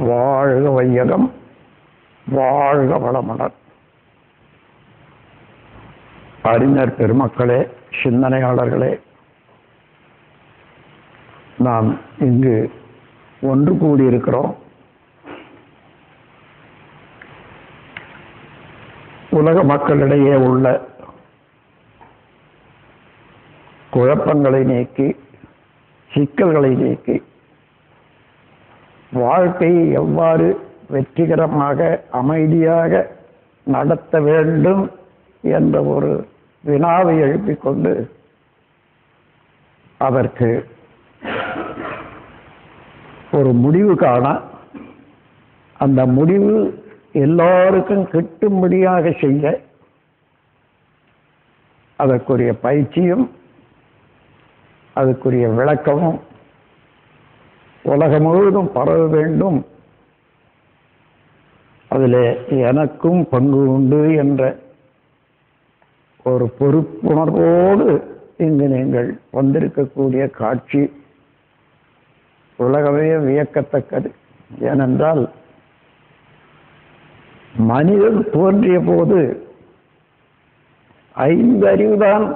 வாழ்க வையகம், வாழ்க வளமுடன். அறிஞர் பெருமக்களே, சிந்தனையாளர்களே, நாம் இங்கு ஒன்று கூடியிருக்கிறோம். உலக மக்களிடையே உள்ள குழப்பங்களை நீக்கி, சிக்கல்களை நீக்கி, வாழ்க்கையை எவ்வாறு வெற்றிகரமாக அமைதியாக நடத்த வேண்டும் என்ற ஒரு வினாவை எழுப்பிக் கொண்டு அதற்கு ஒரு முடிவு காண, அந்த முடிவு எல்லோருக்கும் கிட்டும்படியாக செய்ய அதற்குரிய பயிற்சியும் அதுக்குரிய விளக்கமும் உலகம் முழுவதும் பரவ வேண்டும், அதில் எனக்கும் பங்கு உண்டு என்ற ஒரு பொறுப்புணர்வோடு இங்கு நீங்கள் வந்திருக்கக்கூடிய காட்சி உலகமே வியக்கத்தக்கது. ஏனென்றால் மனிதன் தோன்றிய போது 5 அறிவுதான்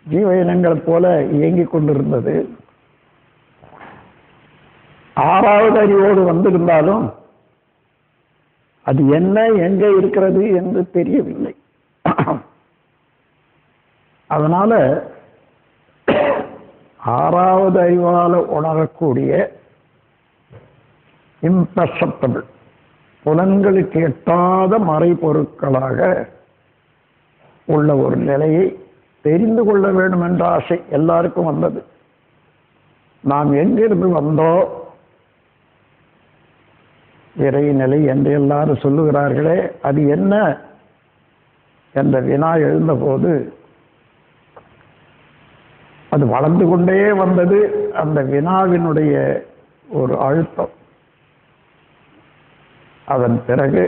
ஜீவ இனங்கள் போல இயங்கிக் கொண்டிருந்தது. 6வது அறிவோடு வந்திருந்தாலும் அது என்ன எங்கே இருக்கிறது என்று தெரியவில்லை. அதனால 6வது அறிவால் உணரக்கூடிய இம்பர்செப்டபிள், புலன்களுக்கு எட்டாத மறைபொருட்களாக உள்ள ஒரு நிலையை தெரிந்து கொள்ள வேண்டும் என்ற ஆசை எல்லாருக்கும் வந்தது. நாம் எங்கிருந்து வந்தோம், இறைநிலை என்று எல்லாரும் சொல்லுகிறார்களே, அது என்ன என்ற வினா எழுந்தபோது அது வளர்ந்து கொண்டே வந்தது. அந்த வினாவினுடைய ஒரு அழுத்தம். அதன் பிறகு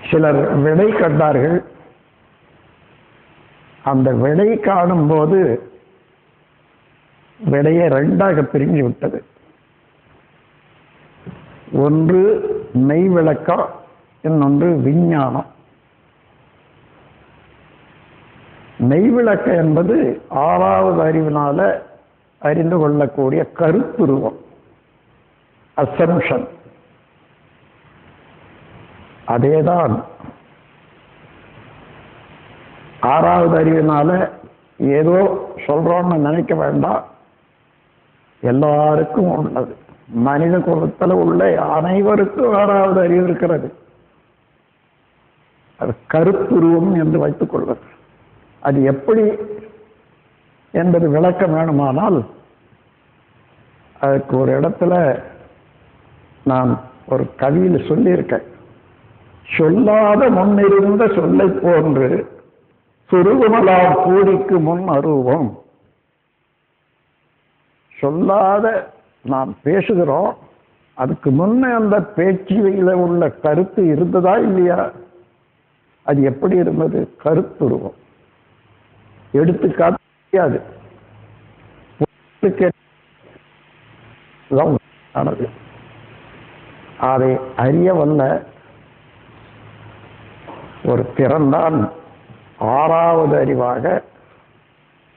சிலர் விடை கண்டார்கள். அந்த விடை காணும் போது விடையை 2ஆக பிரிஞ்சு விட்டது. ஒன்று மெய் விளக்கம், இன்னொன்று விஞ்ஞானம். மெய் விளக்கம் என்பது 6வது அறிவினால அறிந்து கொள்ளக்கூடிய கருத்துருவம், அசம்ஷன். அதேதான் 6வது அறிவினால ஏதோ சொல்றோம்னு நினைக்க வேண்டாம், எல்லாருக்கும் உள்ளது. மனித குலத்தில் உள்ள அனைவருக்கும் 6வது அறிவு இருக்கிறது. அது கருத்துருவம் என்று வைத்துக் கொள்வது. அது எப்படி என்பது விளக்கம் வேணுமானால் அதுக்கு ஒரு இடத்துல நான் ஒரு கவியில் சொல்லியிருக்கேன். சொல்லாத முன்னிருந்த சொல்லை போன்று சுருகுமலாம் கூடிக்கு முன் அருவம். சொல்லாத நாம் பேசுகிறோம், அதுக்கு முன்னே அந்த பேச்சில உள்ள கருத்து இருந்ததா இல்லையா? அது எப்படி இருந்தது? கருத்துருவம். எடுத்துக்காட்டு அதை அறிய வல்ல ஒரு திறன்தான் 6வது அறிவாக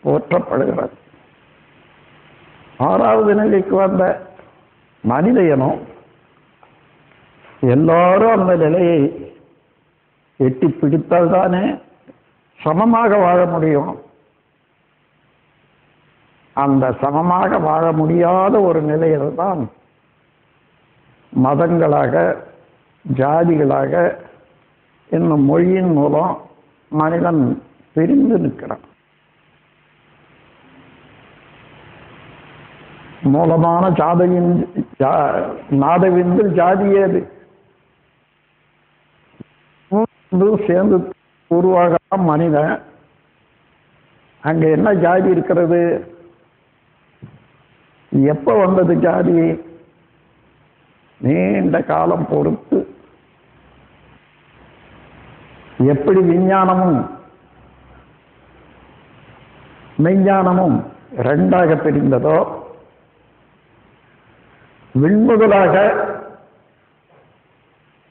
போற்றப்படுகிறது. 6வது நிலைக்கு வந்த மனித இனம் எல்லாரும் அந்த நிலையை எட்டி பிடித்தால் தானே சமமாக வாழ முடியும். அந்த சமமாக வாழ முடியாத ஒரு நிலையில் தான் மதங்களாக, ஜாதிகளாக, இன்னும் மொழியின் மூலம் மனிதன் பிரிந்து நிற்கிறான். மூலமான நாதவிந்தில் ஜாதி ஏது? சேர்ந்து உருவாக மனிதன். அங்க என்ன ஜாதி இருக்கிறது? எப்ப வந்தது ஜாதி? நீண்ட காலம் பொறுத்து எப்படி விஞ்ஞானமும் மெய்ஞானமும் 2ஆக பிரிந்ததோ விண்முதலாக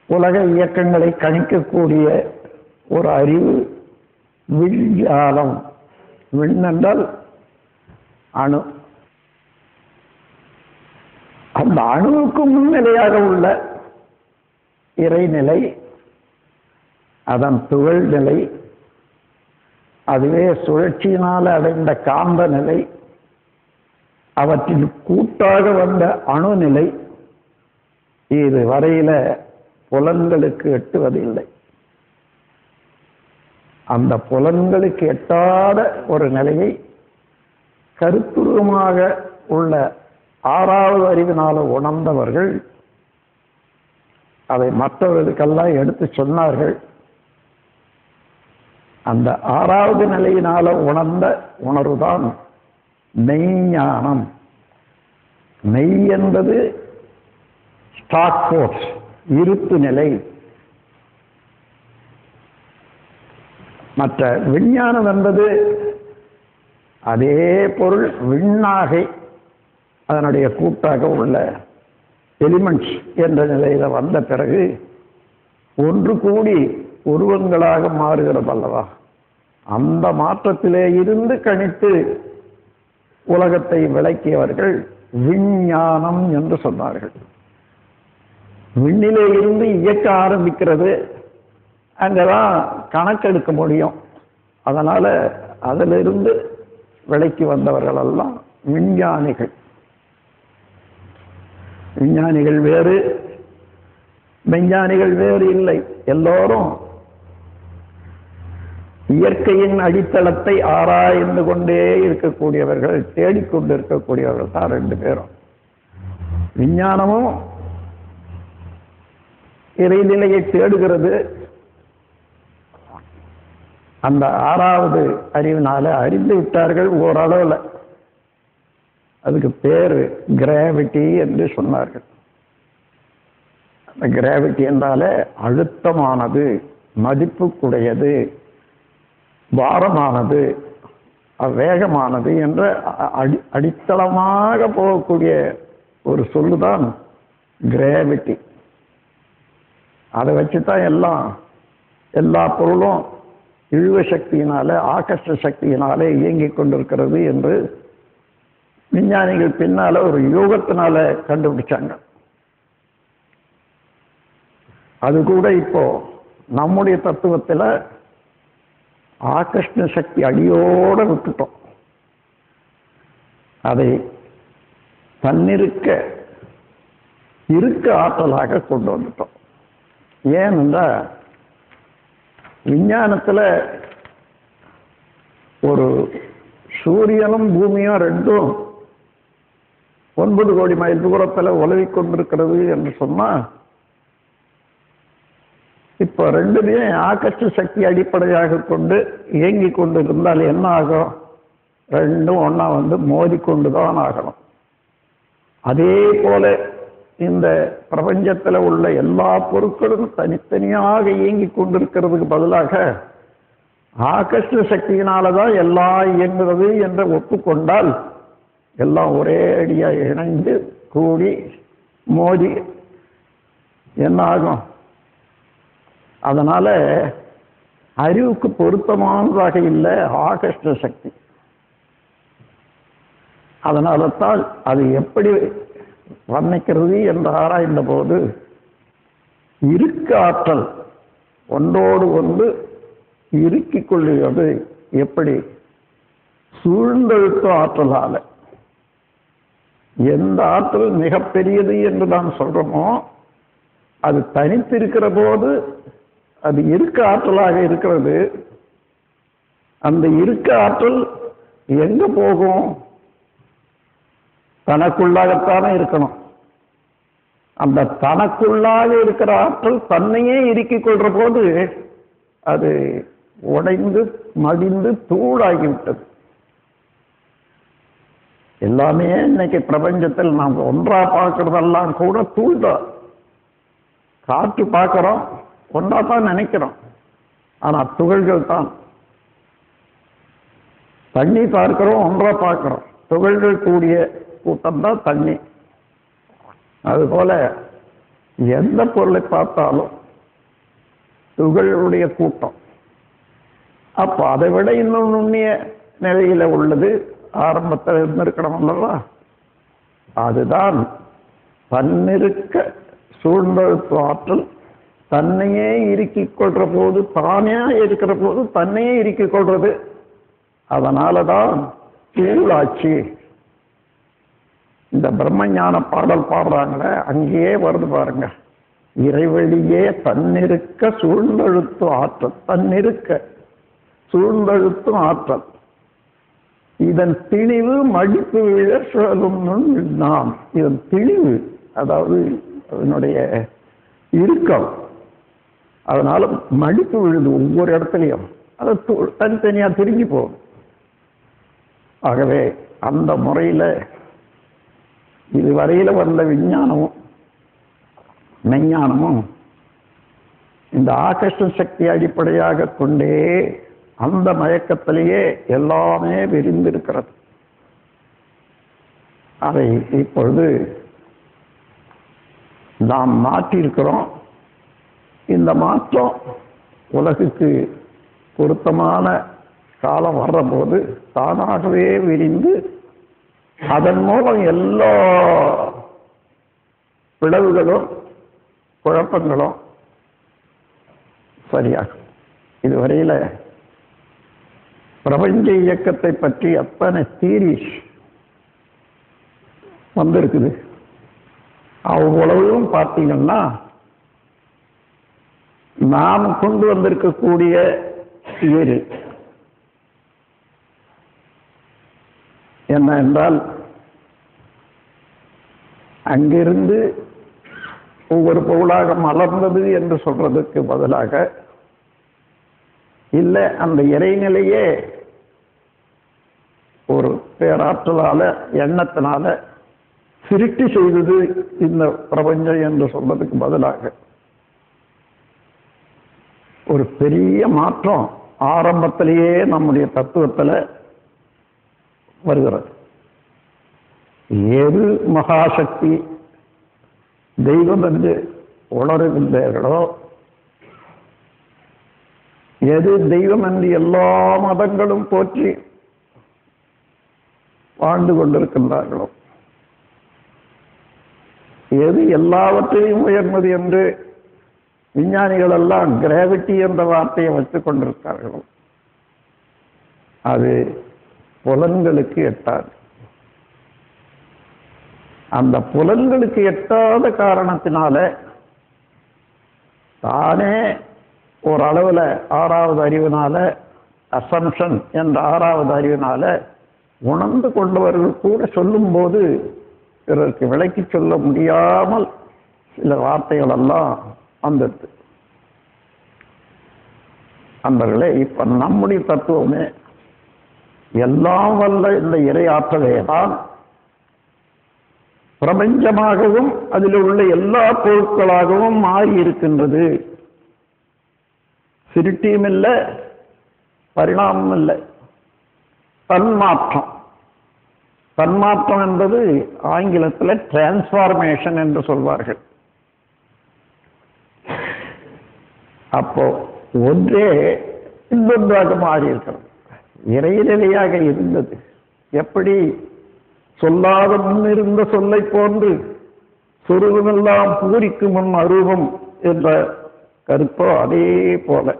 உலக இயக்கங்களை கணிக்கக்கூடிய ஒரு அறிவு விஞ்ஞானம். விண் என்றால் அணு. அந்த அணுவுக்கு முன்னிலையாக உள்ள இறைநிலை, அதன் துகள் நிலை, அதுவே சுழற்சியினால் அடைந்த காந்த நிலை, அவற்றின் கூட்டாக வந்த அணுநிலை, இது வரையில புலன்களுக்கு எட்டுவதில்லை. அந்த புலன்களுக்கு எட்டாத ஒரு நிலையை கருத்துருவமாக உள்ள ஆறாவது அறிவினால உணர்ந்தவர்கள் அதை மற்றவர்களுக்கெல்லாம் எடுத்து சொன்னார்கள். அந்த ஆறாவது நிலையினால உணர்ந்த உணர்வுதான் மெய்ஞானம். மெய் என்பது ஸ்டாக் போர்ஸ், இருப்பு நிலை. மற்ற விஞ்ஞானம் என்பது அதே பொருள் விண்ணாகை அதனுடைய கூட்டாக உள்ள எலிமெண்ட்ஸ் என்ற நிலையில வந்த பிறகு ஒன்று கூடி உருவங்களாக மாறுகிறது அல்லவா? அந்த மாற்றத்திலே இருந்து கணித்து உலகத்தை விளக்கியவர்கள் விஞ்ஞானம் என்று சொன்னார்கள். விண்ணிலே இருந்து இயக்க ஆரம்பிக்கிறது, அங்கதான் கணக்கெடுக்க முடியும். அதனால அதிலிருந்து விலைக்கு வந்தவர்கள் எல்லாம் விஞ்ஞானிகள். விஞ்ஞானிகள் வேறு, மெஞ்ஞானிகள் வேறு இல்லை. எல்லோரும் இயற்கையின் அடித்தளத்தை ஆராய்ந்து கொண்டே இருக்கக்கூடியவர்கள், தேடிக்கொண்டு இருக்கக்கூடியவர்கள் தான் ரெண்டு பேரும். விஞ்ஞானமும் இறைநிலையை தேடுகிறது. அந்த ஆறாவது அறிவினால அறிந்து விட்டார்கள் ஓரளவுல. அதுக்கு பேரு கிராவிட்டி என்று சொன்னார்கள். அந்த கிராவிட்டி என்றாலே அழுத்தமானது, மதிப்புக்குடையது, பாரமானது, வேகமானது என்ற அடித்தளமாக போகக்கூடிய ஒரு சொல்லுதான் கிராவிட்டி. அதை வச்சுதான் எல்லா பொருளும் இழுவ சக்தியினால, ஆகர்ஷ சக்தியினாலே இயங்கிக் கொண்டிருக்கிறது என்று விஞ்ஞானிகள் பின்னால ஒரு யோகத்தினால கண்டுபிடிச்சாங்க. அது கூட இப்போ நம்முடைய தத்துவத்தில் ஆகர்ஷண சக்தி அடியோட விட்டுட்டோம். அதை தன்னிருக்க ஆற்றலாக கொண்டு வந்துட்டோம். ஏனென்றால் விஞ்ஞானத்தில் ஒரு சூரியனும் பூமியும் ரெண்டும் 9 கோடி மைல் தூரத்தில் உலவிக் கொண்டிருக்கிறது என்று சொன்னா, இப்போ ரெண்டுமே ஆகர்ஷ சக்தி அடிப்படையாக கொண்டு இயங்கி கொண்டு இருந்தால் என்ன ஆகும்? ரெண்டும் ஒன்னா மோதிக்கொண்டுதான் ஆகணும். அதே போல இந்த பிரபஞ்சத்தில் உள்ள எல்லா பொருட்களும் தனித்தனியாக இயங்கி கொண்டிருக்கிறதுக்கு பதிலாக ஆகர்ஷ சக்தியினாலதான் எல்லாம் இயங்குகிறது என்று ஒப்புக்கொண்டால் எல்லாம் ஒரே அடியா இணைந்து கூடி மோதி என்ன ஆகும்? அதனால அறிவுக்கு பொருத்தமானதாக இல்லை ஆகர்ஷண சக்தி. அதனால தான் அது எப்படி வர்ணிக்கிறது என்று ஆராய்ந்த போது இருக்க ஆற்றல் ஒன்றோடு ஒன்று இறுக்கிக் கொள்ளுவது எப்படி? சூழ்ந்தெழுத்து ஆற்றலால. எந்த ஆற்றல் மிகப்பெரியது என்று நாம் சொல்றோமோ அது தனித்திருக்கிற போது அது இருக்க ஆற்றலாக இருக்கிறது. அந்த இருக்க ஆற்றல் எங்க போகும்? தனக்குள்ளாகத்தானே இருக்கணும். அந்த தனக்குள்ளாக இருக்கிற ஆற்றல் தன்னையே இறுக்கிக் கொள்ற போது அது உடைந்து மடிந்து தூளாகிவிட்டது. எல்லாமே இன்னைக்கு பிரபஞ்சத்தில் நாம் ஒன்றா பார்க்கறதெல்லாம் கூட தூள்தான். காற்று பார்க்கிறோம், ஒன்றா தான் நினைக்கிறோம், ஆனா துகள்கள் தான். தண்ணி பார்க்கிறோம், ஒன்றா பார்க்கிறோம், துகள்கள் கூடிய கூட்டம் தான் தண்ணி. அதுபோல எந்த பொருளை பார்த்தாலும் துகளுடைய கூட்டம். அப்போ அதை விட இன்னும் நுண்ணிய நிலையில உள்ளது ஆரம்பத்தில் இருந்திருக்கணும் அல்லவா? அதுதான் தன்னிருக்க சூழ்ந்தழுத்து ஆற்றல். தன்னையே இறுக்கிக் கொள்ற போது, தானே இருக்கிற போது தன்னையே இறுக்கிக் கொள்றது. அதனாலதான் தூளாட்சி. இந்த பிரம்மஞான பாடல் பாடுறாங்களே, அங்கேயே வருது பாருங்க. இறைவழியே தன்னிருக்க சூழ்ந்தழுத்து ஆற்றல். தன்னிருக்க சூழ்ந்தழுத்து ஆற்றல். இதன் திணிவு மடிப்பு விழ சுழலும் நாம். இதன் திணிவு, அதாவது அதனுடைய இறுக்கம், அதனால மடிப்பு விழுது ஒவ்வொரு இடத்துலையும். அது தனித்தனியா திரும்பி போகும். ஆகவே அந்த முறையில இதுவரையில வந்த விஞ்ஞானமும் மெஞ்ஞானமும் இந்த ஆகர்ஷண சக்தி அடிப்படையாக கொண்டே அந்த மயக்கத்திலேயே எல்லாமே விரிந்திருக்கிறது. அதை இப்பொழுது நாம் மாற்றியிருக்கிறோம். இந்த மாற்றம் உலகுக்கு பொருத்தமான காலம் வர்ற போது தானாகவே விரிந்து அதன் மூலம் எல்லா பிளவுகளும் குழப்பங்களும் சரியாகும். இதுவரையில பிரபஞ்ச இயக்கத்தை பற்றி அத்தனை தீரிஸ் வந்திருக்குது. அவ்வளவும் பார்த்தீங்கன்னா நாம் கொண்டு வந்திருக்கக்கூடிய தியரி என்ன என்றால், அங்கிருந்து ஒவ்வொரு பொருளாக மலர்ந்தது என்று சொல்றதுக்கு பதிலாக, இல்லை அந்த இறைநிலையே ஒரு பேராற்றலால எண்ணத்தினால சிருஷ்டி செய்தது இந்த பிரபஞ்சம் என்று சொல்றதுக்கு பதிலாக ஒரு பெரிய மாற்றம் ஆரம்பத்திலேயே நம்முடைய தத்துவத்தில் வருகிறது. எது மகாசக்தி தெய்வம் என்று உணர்கின்றார்களோ, எது தெய்வம் என்று எல்லா மதங்களும் போற்றி வாழ்ந்து கொண்டிருக்கின்றார்களோ, எது எல்லாவற்றையும் உயர்ந்தது என்று விஞ்ஞானிகள் எல்லாம் கிராவிட்டி என்ற வார்த்தையை வச்சுக் கொண்டிருக்கிறார்களோ, அது புலன்களுக்கு எட்டாது. அந்த புலன்களுக்கு எட்டாத காரணத்தினால தானே ஓரளவில் ஆறாவது அறிவினால, அசம்ஷன் என்ற ஆறாவது அறிவினால உணர்ந்து கொண்டவர்கள் கூட சொல்லும் போது பிறருக்கு விளக்கி சொல்ல முடியாமல் சில வார்த்தைகள் எல்லாம் வந்துடுது. அன்பர்களே, இப்ப நம்முடைய தத்துவமே எல்லாம் வல்ல இந்த இறை ஆற்றலே தான் பிரபஞ்சமாகவும் அதில் உள்ள எல்லா பொருட்களாகவும் மாறி இருக்கின்றது. சிருஷ்டியும் இல்லை, பரிணாமம் இல்லை, தன்மாற்றம். தன்மாற்றம் என்பது ஆங்கிலத்தில் டிரான்ஸ்பார்மேஷன் என்று சொல்வார்கள். அப்போ ஒன்றே இன்னொன்றாக மாறி இருக்கிறது. இறைநிலையாக இருந்தது எப்படி சொல்லாத முன்னிருந்த சொல்லை போன்று சொருவமெல்லாம் பூரிக்கு முன் அரூபம் என்ற கருத்தோ, அதே போல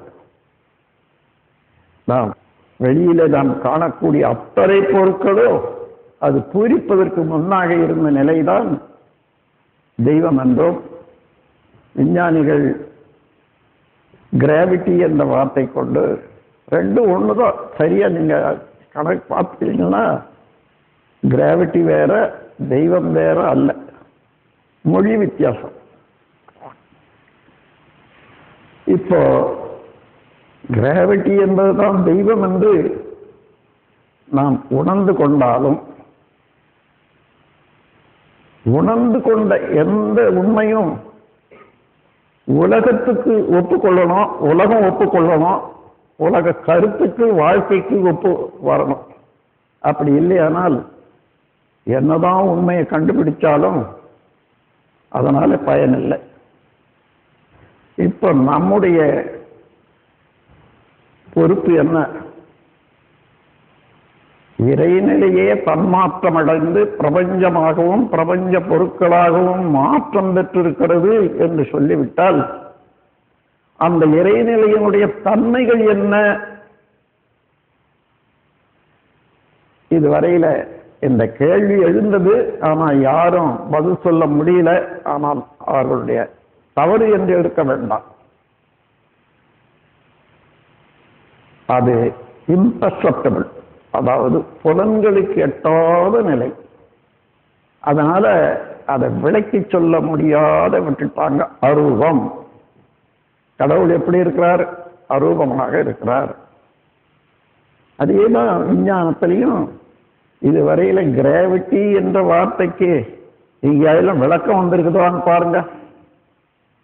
நாம் வெளியில நாம் காணக்கூடிய அத்தனை பொருட்களோ அது பூரிப்பதற்கு முன்னாக இருந்த நிலைதான் தெய்வம் என்றும், விஞ்ஞானிகள் கிராவிட்டி என்ற வார்த்தை கொண்டு ரெண்டும் ஒண்ணுதான். சரியா நீங்க கணக்கு பார்த்தீங்கன்னா கிராவிட்டி வேற, தெய்வம் வேற அல்ல, மொழி வித்தியாசம். இப்போ கிராவிட்டி என்பதுதான் தெய்வம் என்று நாம் உணர்ந்து கொண்டாலும், உணர்ந்து கொண்ட எந்த உண்மையும் உலகத்துக்கு ஒப்புக்கொள்ளணும், உலகம் ஒப்புக்கொள்ளணும், உலக கருத்துக்கு வாழ்க்கைக்கு ஒப்பு வரணும். அப்படி இல்லையானால் என்னதான் உண்மையை கண்டுபிடிச்சாலும் அதனால பயனில்லை. இப்ப நம்முடைய பொறுப்பு என்ன? இறைநிலையே தன்மாற்றம் அடைந்து பிரபஞ்சமாகவும் பிரபஞ்ச பொருட்களாகவும் மாற்றம் பெற்றிருக்கிறது என்று சொல்லிவிட்டால் அந்த இறைநிலையினுடைய தன்மைகள் என்ன? இதுவரையில இந்த கேள்வி எழுந்தது, ஆனால் யாரும் பதில் சொல்ல முடியல. ஆனால் அவர்களுடைய தவறு என்று எடுக்க வேண்டாம். அது இம்பர்செப்டபிள், அதாவது புலன்களுக்கு எட்டாத நிலை. அதனால அதை விளக்கி சொல்ல முடியாத விட்டுட்டாங்க. அரூபம். கடவுள் எப்படி இருக்கிறார்? அரூபமாக இருக்கிறார். அதேதான் விஞ்ஞானத்திலையும் இதுவரையில கிராவிட்டி என்ற வார்த்தைக்கு எங்கேயாலும் விளக்கம் வந்திருக்குதான்னு பாருங்க.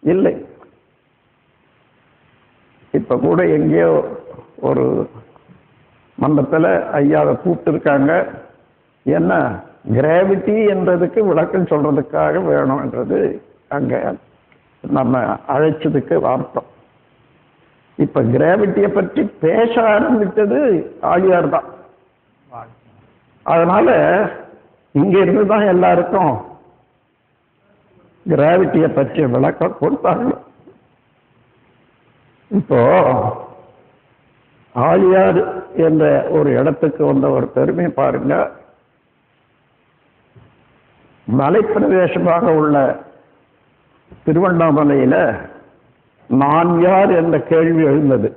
இல்லை. இப்ப கூட எங்கேயோ ஒரு மண்டபத்தில் ஐயாவை கூப்பிட்டு இருக்காங்க. என்ன கிராவிட்டி என்றதுக்கு விளக்கம் சொல்றதுக்காக வேணும் என்றது அங்க நம்ம அழைச்சதுக்கு அர்த்தம். இப்ப கிராவிட்டியை பற்றி பேச ஆரம்பித்தது ஆழியார் தான். அதனால இங்க இருந்துதான் எல்லாருக்கும் கிராவிட்டியை பற்றிய விளக்கம் கொடுத்தாங்க. இப்போ ஆழியார் என்ற ஒரு இடத்துக்கு வந்த ஒரு பெருமை பாருங்க. மலைப்பிரதேசமாக உள்ள திருவண்ணாமலையில நான் யார் என்ற கேள்வி எழுந்தது.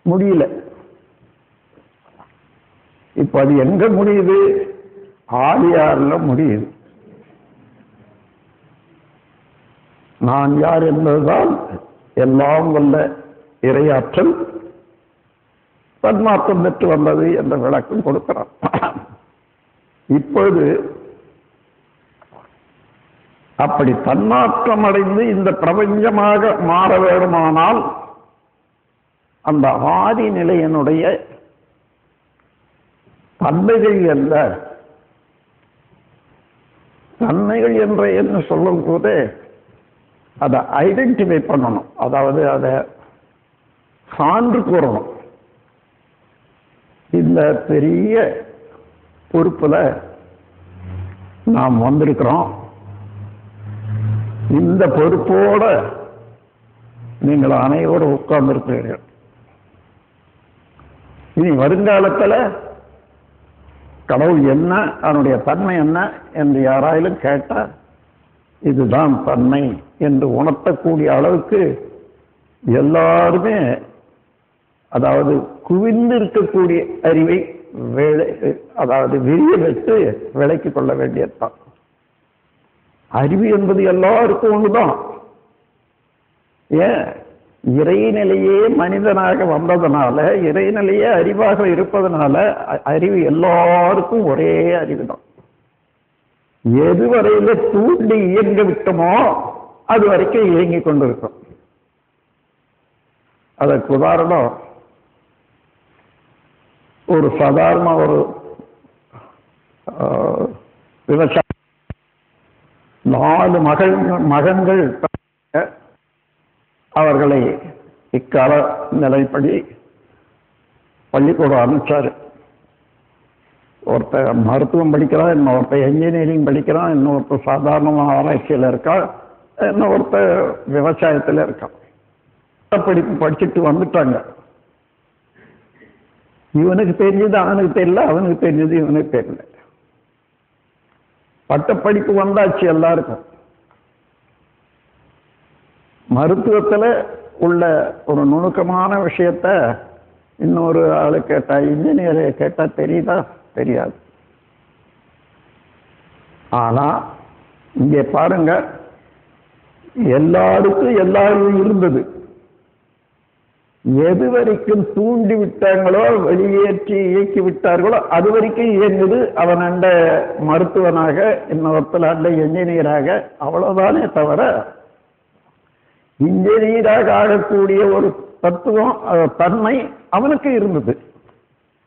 முடியல. இப்ப அது எங்க முடியுது? ஆழியார்ல முடியுது. நான் யார் என்பதுதான் எல்லாம் வல்ல இறையாற்றல் தன்மாற்றம் பெற்று வந்தது என்ற விளக்கம் கொடுக்கிறார். இப்பொழுது அப்படி தன்மாற்றம் அடைந்து இந்த பிரபஞ்சமாக மாற வேண்டுமானால் அந்த ஆதி நிலையினுடைய தன்மைகள் அல்ல. தன்மைகள் என்ற என்ன சொல்லும் போது அதை ஐடென்டிஃபை பண்ணணும். அதாவது அதை சான்று கூறணும். இந்த பெரிய பொறுப்புல நாம் வந்திருக்கிறோம். இந்த பொறுப்போட நீங்கள் அனைவரும் உட்கார்ந்திருக்கிறீர்கள். இனி வருங்காலத்தில் கடவுள் என்ன, அதனுடைய தன்மை என்ன என்று யாராயிலும் கேட்டால் இதுதான் தன்மை என்று உணர்த்தக்கூடிய அளவுக்கு எல்லாருமே, அதாவது குவிந்து இருக்கக்கூடிய அறிவை அதாவது விரிய வைத்து விளக்கிக் கொள்ள வேண்டியதுதான். அறிவு என்பது எல்லாருக்கும் ஒண்ணுதான். ஏன்? இறைநிலையே மனிதனாக வந்ததுனால, இறைநிலையே அறிவாக இருப்பதனால அறிவு எல்லாருக்கும் ஒரே அறிவு தான். எதுவரையில தூண்டி இயங்க விட்டோமோ அது வரைக்கும் இயங்கிக் கொண்டிருக்கும். அதற்கு உதாரணம், ஒரு சாதாரண ஒரு விவசாய 4 மகன்கள் அவர்களை இக்கால நிலைப்படி பள்ளிக்கூடம் அனுப்பிச்சாரு. ஒருத்தர் மருத்துவம் படிக்கிறான், இன்னொருத்தர் என்ஜினியரிங் படிக்கிறான், இன்னொருத்தர் சாதாரணமாக ஆராய்ச்சியில் இருக்கான், இன்னொருத்தர் விவசாயத்தில் இருக்கான். படிப்பு படிச்சுட்டு வந்துட்டாங்க. இவனுக்கு தெரிஞ்சது அவனுக்கு தெரியல, அவனுக்கு தெரிஞ்சது இவனுக்கு தெரியல. பட்டப்படிப்பு வந்தாச்சு எல்லாருக்கும். மருத்துவத்தில் உள்ள ஒரு நுணுக்கமான விஷயத்த இன்னொரு ஆளு கேட்டா, இன்ஜினியரை கேட்டா தெரியுதா? தெரியாது. ஆனா இங்கே பாருங்க, எல்லாருக்கும் எல்லாரும் இருந்தது. எது வரைக்கும் தூண்டி விட்டாங்களோ, வெளியேற்றி இயக்கி விட்டார்களோ அது வரைக்கும் இயங்குது. அவன் அண்ட மருத்துவனாக, இன்னொருத்தர் அண்ட என்ஜினியராக, அவ்வளவுதானே தவிர இன்ஜினியராக ஆகக்கூடிய ஒரு தத்துவம், தன்மை அவனுக்கு இருந்தது.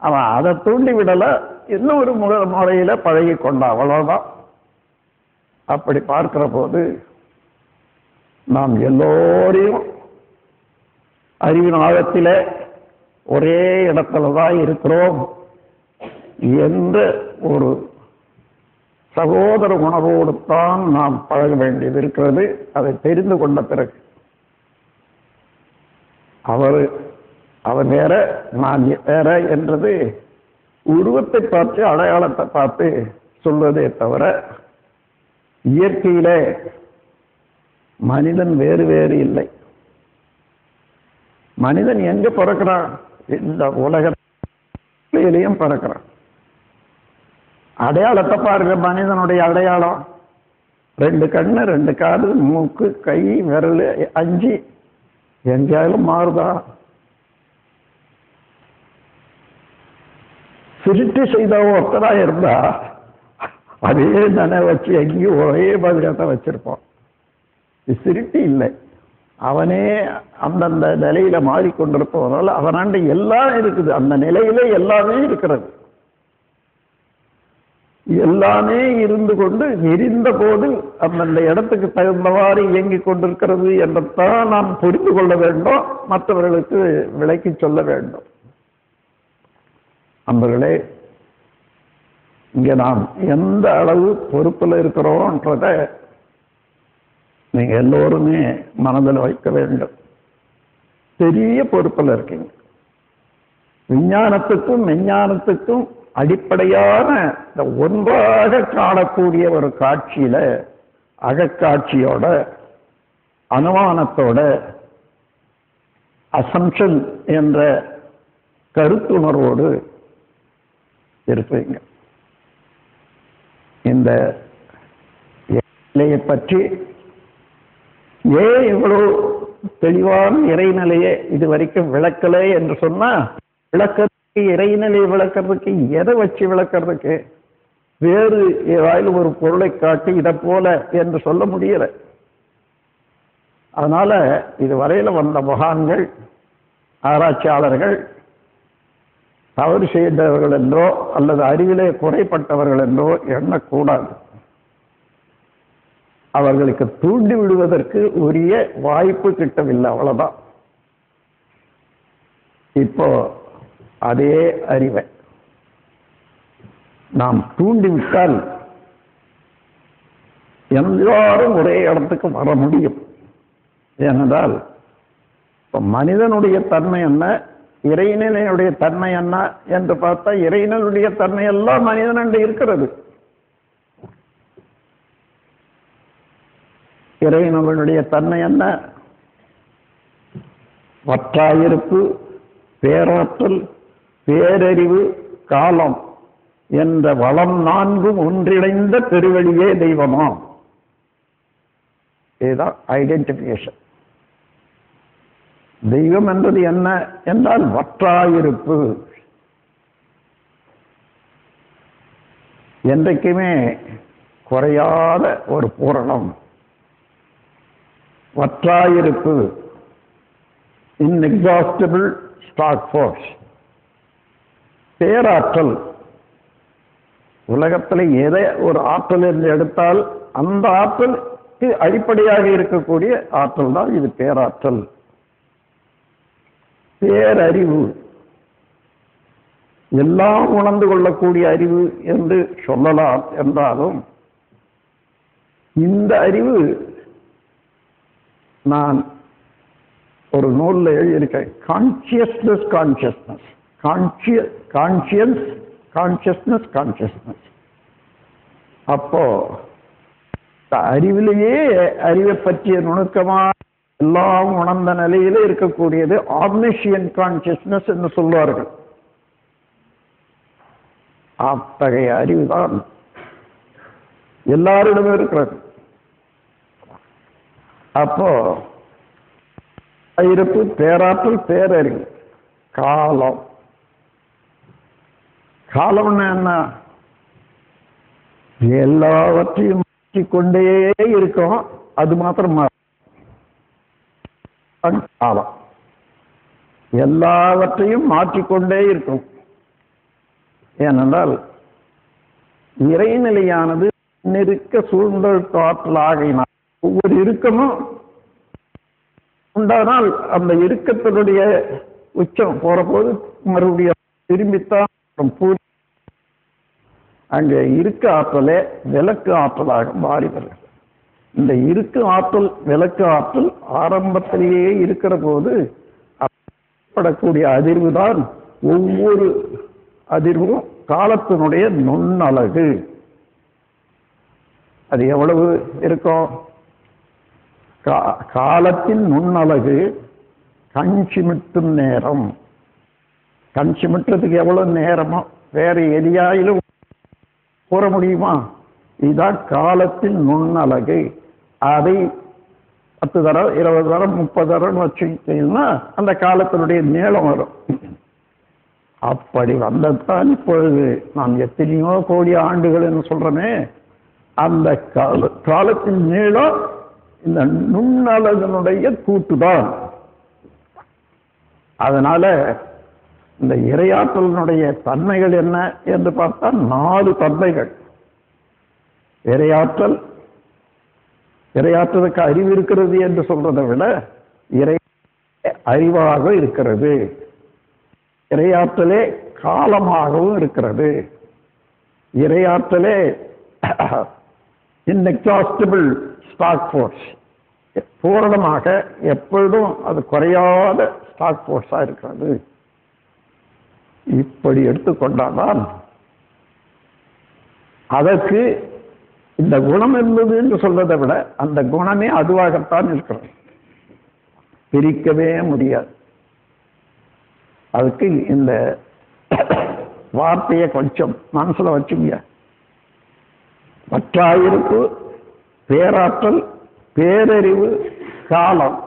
அவன் அதை தூண்டி விடல, இன்னொரு முறையில பழகி கொண்டான், அவ்வளவுதான். அப்படி பார்க்கிற போது நாம் எல்லோரையும் அறிவின் ஆழத்திலே ஒரே இடத்துல தான் இருக்கிறோம் என்ற ஒரு சகோதர உணர்வோடு தான் நாம் பழக வேண்டியது இருக்கிறது. அதை தெரிந்து கொண்ட பிறகு அவர் வேற நான் வேற என்றது உருவத்தை பார்த்து அடையாளத்தை பார்த்து சொல்வதே தவிர இயற்கையிலே மனிதன் வேறு வேறு இல்லை. மனிதன் எங்க பிறக்கிறான்? இந்த உலகத்திலையும் பிறக்கிறான். அடையாளத்தை பாருங்க, மனிதனுடைய அடையாளம் 2 கண்ணு, 2 காது, மூக்கு, கை, விரல், 5 எங்கேயாலும் மாறுதா? சிருஷ்டி செய்த ஒருத்தரா இருந்தா அதே தானே வச்சு எங்கேயும் ஒரே மாதிரியாத்தான் வச்சிருப்போம். சிருஷ்டி இல்லை, அவனே அந்தந்த நிலையில மாறிக்கொண்டிருப்பவனால அவனாண்ட எல்லாம் இருக்குது. அந்த நிலையில எல்லாமே இருக்கிறது. எல்லாமே இருந்து கொண்டு எரிந்த போது அந்தந்த இடத்துக்கு தகுந்தவாறு இயங்கிக் கொண்டிருக்கிறது என்றுதான் நாம் புரிந்து கொள்ள வேண்டும், மற்றவர்களுக்கு விளக்கி சொல்ல வேண்டும். நண்பர்களே, இங்க நாம் எந்த அளவு பொறுப்பில் இருக்கிறோம்ன்றத நீங்க எல்லோருமே மனதில் வைக்க வேண்டும். பெரிய பொறுப்பில் இருக்கீங்க. விஞ்ஞானத்துக்கும் மெஞ்ஞானத்துக்கும் அடிப்படையான இந்த ஒன்றாக காணக்கூடிய ஒரு காட்சியில அகக்காட்சியோட அனுமானத்தோட அசம்ஷன் என்ற கருத்துணர்வோடு இருப்பீங்க. இந்த நிலையை பற்றி ஏன் இவ்வளவு தெளிவான இறைநிலையை இதுவரைக்கும் விளக்கலை என்று சொன்னா, விளக்கத்துக்கு இறைநிலையை விளக்கிறதுக்கு எதை வச்சு விளக்கிறதுக்கு? வேறு ஏதாவது ஒரு பொருளை காட்டி இதை போல என்று சொல்ல முடியல. அதனால இதுவரையில வந்த மகான்கள், ஆராய்ச்சியாளர்கள் தவறு செய்தவர்கள் என்றோ அல்லது அறிவிலே குறைப்பட்டவர்கள் என்றோ எண்ணக்கூடாது. அவர்களுக்கு தூண்டி விடுவதற்கு உரிய வாய்ப்பு கிட்டவில்லை, அவ்வளவுதான். இப்போ அதே அறிவை நாம் தூண்டிவிட்டால் எல்லாரும் ஒரே இடத்துக்கு வர முடியும். ஏனென்றால் இப்போ மனிதனுடைய தன்மை என்ன, இறைநிலையுடைய தன்மை என்ன என்று பார்த்தா, இறைநிலையுடைய தன்மை எல்லாம் மனிதனண்டு இருக்கிறது. இறைவனுடைய தன்மை என்ன? வற்றாயிருப்பு, பேராற்றல், பேரறிவு, காலம் என்ற வளம் 4 ஒன்றிணைந்த பெருவழியே தெய்வமாம். இதுதான் ஐடென்டிபிகேஷன். தெய்வம் என்பது என்ன என்றால் வற்றாயிருப்பு. என்றைக்குமே குறையாத ஒரு பூரணம். வற்றாயிருப்பு, inexhaustible stock force. பேராற்றல், உலகத்தில் எதை ஒரு ஆற்றல் என்று எடுத்தால் அந்த ஆற்றலுக்கு அடிப்படையாக இருக்கக்கூடிய ஆற்றல் தான் இது பேராற்றல். பேரறிவு, எல்லாம் உணர்ந்து கொள்ளக்கூடிய அறிவு என்று சொல்லலாம் என்றாலும் இந்த அறிவு நான் ஒரு நூலில் எழுதியிருக்கேன். Consciousness consciousness, conscious consciousness consciousness. அப்போ அறிவிலேயே அறிவை பற்றிய நுணுக்கமாக எல்லாம் உணர்ந்த நிலையிலே இருக்கக்கூடியது ஆம்னிஷியன்ட் கான்சியஸ்னஸ் என்று சொல்வார்கள். அத்தகைய அறிவுதான் எல்லாரிடமே இருக்கிறது. அப்போ இருப்பு, பேராற்றல், பேரறிவு, காலம். காலம்னா என்ன? எல்லாவற்றையும் மாற்றிக்கொண்டே இருக்கும், அது மாத்திரம் காலம். எல்லாவற்றையும் மாற்றிக்கொண்டே இருக்கும். ஏனென்றால் இறைநிலையானது நெருக்க சூழ்ந்தெழுத்து ஆற்றல் ஆகினால் ஒவ்வொரு இறுக்கமும் உண்டானால் அந்த இறுக்கத்தினுடைய உச்சம் போற போது மறுபடியும் திரும்பித்தான் பூரி அங்கே இருக்க ஆற்றலே விளக்கு ஆற்றலாக மாறி வருகிறது. இந்த இருக்கு ஆற்றல் விளக்கு ஆற்றல் ஆரம்பத்திலேயே இருக்கிற போது படக்கூடிய அதிர்வு தான் ஒவ்வொரு அதிர்வும் காலத்தினுடைய நுண்ணழகு. அது எவ்வளவு இருக்கும்? காலத்தின் நுண்ணழகு கண் சிமிட்டும் நேரம். கண் சிமிட்டுறதுக்கு எவ்வளவு நேரமோ வேற எதையாயிலும் கூற முடியுமா? இதுதான் காலத்தின் நுண்ணழகு. அதை 10 தரம் 20 தரம் 30 தரம் வச்சுக்கிட்டீங்கன்னா அந்த காலத்தினுடைய நீளம் வரும். அப்படி வந்ததான் இப்பொழுது நாம் எத்தனையோ கோடி ஆண்டுகள் என்று சொல்றோமே, அந்த காலத்தின் நீளம் இந்த நுண்ணழகனுடைய கூட்டுதான். அதனால இந்த இறையாற்றலினுடைய தன்மைகள் என்ன என்று பார்த்தால் 4 தன்மைகள். இறையாற்றலுக்கு அறிவு இருக்கிறது என்று சொல்றதை விட இறை அறிவாக இருக்கிறது. இறையாற்றலே காலமாகவும் இருக்கிறது. இறையாற்றலே இன்எக்ஸாஸ்டிபிள் ஸ்டாக் ஃபோர்ஸ், பூரணமாக எப்பொழுதும் அது குறையாத ஸ்டாக் ஃபோர்ஸா இருக்கிறது. இப்படி எடுத்துக்கொண்டால்தான் அதற்கு இந்த குணம் என்பது என்று சொல்வதை விட அந்த குணமே அதுவாகத்தான் இருக்கிறது, பிரிக்கவே முடியாது. அதுக்கு இந்த வார்த்தையை கொஞ்சம் மனசுல வச்சுங்க. பற்றாயிருப்பு, பேராற்றல், பேரறிவு, காலம்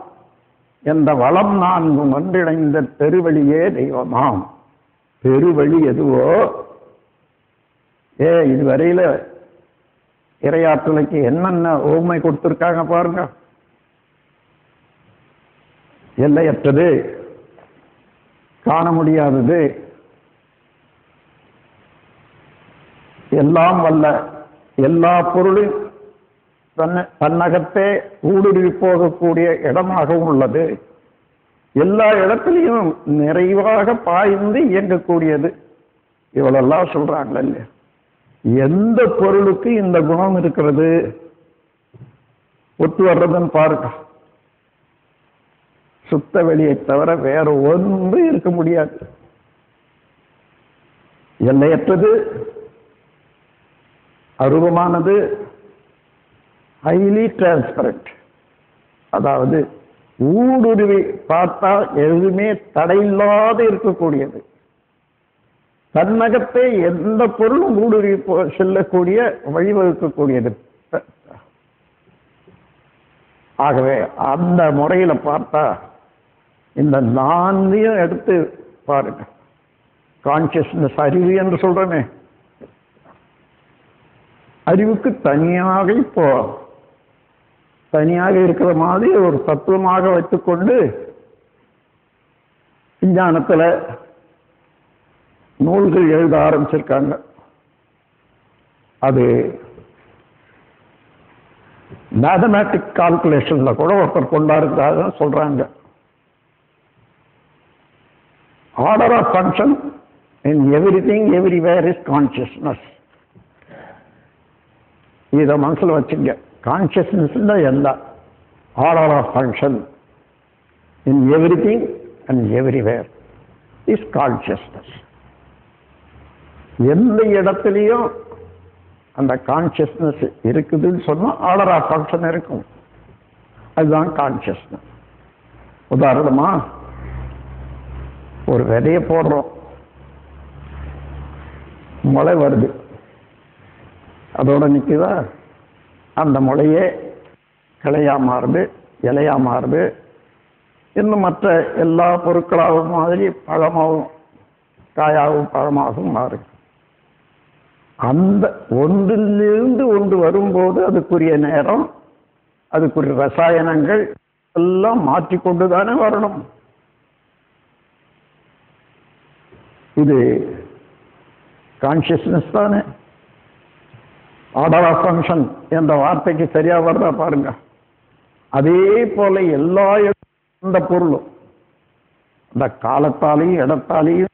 என்ற வளம் 4 ஒன்றிணைந்த பெருவழியே தெய்வமாம். பெருவழி எதுவோ, இதுவரையில இறையாற்றலுக்கு என்னென்ன ஓமை கொடுத்திருக்காங்க பாருங்க. எல்லையற்றது, காண முடியாதது, எல்லாம் வல்ல, எல்லா பொருளும் தன்னகத்தே ஊடுருவி போகக்கூடிய இடமாகவும் உள்ளது, எல்லா இடத்திலையும் நிறைவாக பாய்ந்து இயங்கக்கூடியது. இவ்வளெல்லாம் சொல்றாங்களே இல்லையா? எந்த பொருளுக்கு இந்த குணம் இருக்கிறது ஒத்து வர்றதுன்னு பாருங்க. சுத்த வெளியை தவிர வேற ஒன்று இருக்க முடியாது. எல்லையற்றது, அருவமானது, ஹைலி டிரான்ஸ்பரண்ட், அதாவது ஊடுருவி பார்த்தா எதுவுமே தடையில்லாத இருக்கக்கூடியது, தன்னகத்தை எந்த பொருளும் ஊடுருவி செல்லக்கூடிய வழிவகுக்கக்கூடியது. ஆகவே அந்த முறையில பார்த்தா இந்த 4ஐயும் எடுத்து பாருங்க. கான்சியஸ்னஸ், அறிவு என்று சொல்றமே, அறிவுக்கு தனியாக இப்போ தனியாக இருக்கிற மாதிரி ஒரு தத்துவமாக வைத்துக்கொண்டு விஞ்ஞானத்துல நூல்கள் எழுத ஆரம்பிச்சிருக்காங்க. அது மேத்தமேட்டிக் கால்குலேஷன்ல கூட ஒருத்தர் கொண்டாடுறதாக சொல்றாங்க. Order of function in everything everywhere is consciousness. இதை மனசுல வச்சுங்க. கான்சியஸ்னஸ் எல்லாம் order of function in everything and everywhere is consciousness. எந்த இடத்துலையும் அந்த கான்சியஸ்னஸ் இருக்குதுன்னு சொன்னா ஆர்டர் ஆஃப் ஃபங்க்ஷன் இருக்கும். அதுதான் கான்சியஸ்னஸ். உதாரணமா ஒரு விதையை போடுறோம், முளை வருது, அதோட நிற்குதா? அந்த முளையே கிளையா மாறுது, இலையா மாறுது, இன்னும் மற்ற எல்லா பொருட்களாகவும் மாதிரி பழமாகவும் காயாகவும் பழமாகவும் மாறுது. அந்த ஒன்றிலிருந்து ஒன்று வரும்போது அதுக்குரிய நேரம், அதுக்குரிய ரசாயனங்கள் எல்லாம் மாற்றிக்கொண்டுதானே வரணும். இது கான்சியஸ்னஸ் தானே. ஆர்டர் ஆஃப் ஃபங்க்ஷன் என்ற வார்த்தைக்கு சரியா வருதா பாருங்க. அதே போல எல்லா எந்த பொருளும் இந்த காலத்தாலையும் இடத்தாலையும்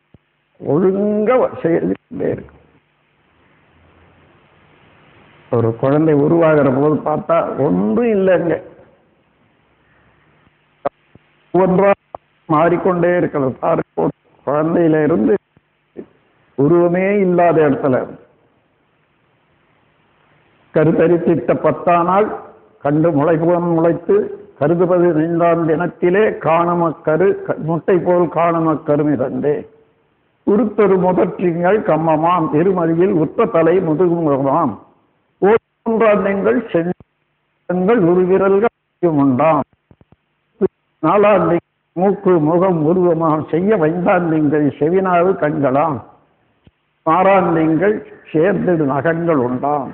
ஒழுங்க செய்துட்டே இருக்கு. ஒரு குழந்தை உருவாகிற போது பார்த்தா ஒன்றும் இல்லைங்க, ஒவ்வொன்றா மாறிக்கொண்டே இருக்கிறது. குழந்தையில இருந்து உருவமே இல்லாத இடத்துல கருத்தரித்திட்ட 10ஆம் நாள் கண்டு முளைத்து கருது 15ஆம் தினத்திலே காணுமக்கரு முட்டை போல் காணுமக்கரும் இரண்டே உருத்தொரு முதற்றிங்கள் கம்மமாம் இருமதியில் உத்த தலை முதுகுமுகமாம் ஓன்றாந்தங்கள் செங்கள் உருவிரல்கள் உண்டாம் 4ஆம் மூக்கு முகம் உருவமாம் செய்ய 5ஆம் திங்கள் செவினாவு கண்களாம் 6ஆம் திங்கள் சேர்ந்திடு நகங்கள் உண்டாம்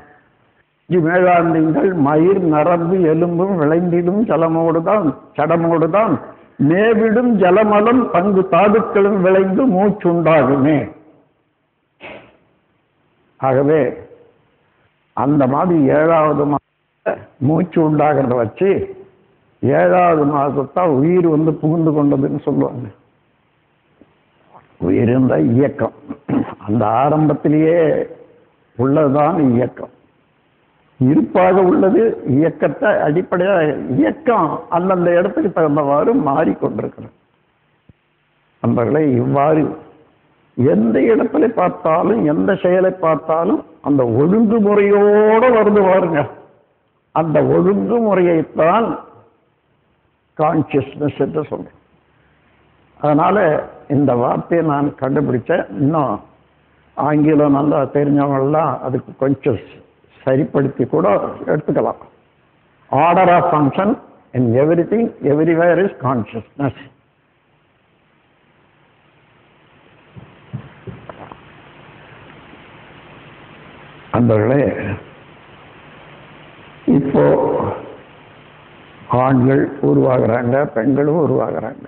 7ஆம் திங்கள் மயிர் நரம்பு எலும்பும் விளைந்திடும் சடமோடுதான் மேவிடும் ஜலமலம் பங்கு தாதுக்களும் விளைந்து மூச்சுண்டாகுமே. ஆகவே அந்த மாதிரி 7வது மாதம் மூச்சு உண்டாகிறத வச்சு 7வது மாதத்தான் உயிர் புகுந்து கொண்டதுன்னு சொல்லுவாங்க. உயிர் என்ற இயக்கம் அந்த ஆரம்பத்திலேயே உள்ளதுதான் இயக்கம். இருப்பாக உள்ளது இயக்கத்தை அடிப்படையாக இயக்கம் அந்தந்த இடத்துக்கு தகுந்தவாறு மாறிக்கொண்டிருக்கிறது. நண்பர்களை, இவ்வாறு எந்த இடத்துல பார்த்தாலும் எந்த செயலை பார்த்தாலும் அந்த ஒழுங்குமுறையோடு வருது பாருங்க. அந்த ஒழுங்குமுறையைத்தான் கான்சியஸ்னஸ் என்று சொல்றேன். அதனால இந்த வார்த்தையை நான் கண்டுபிடிச்சேன். இன்னும் ஆங்கிலம் நல்லா தெரிஞ்சவங்கெல்லாம் அதுக்கு கொஞ்சம் சரிப்படுத்தி கூட எடுத்துக்கலாம். Order of function in everything everywhere is consciousness. அந்தவர்களே, இப்போ ஆண்கள் உருவாகிறாங்க, பெண்களும் உருவாகிறாங்க.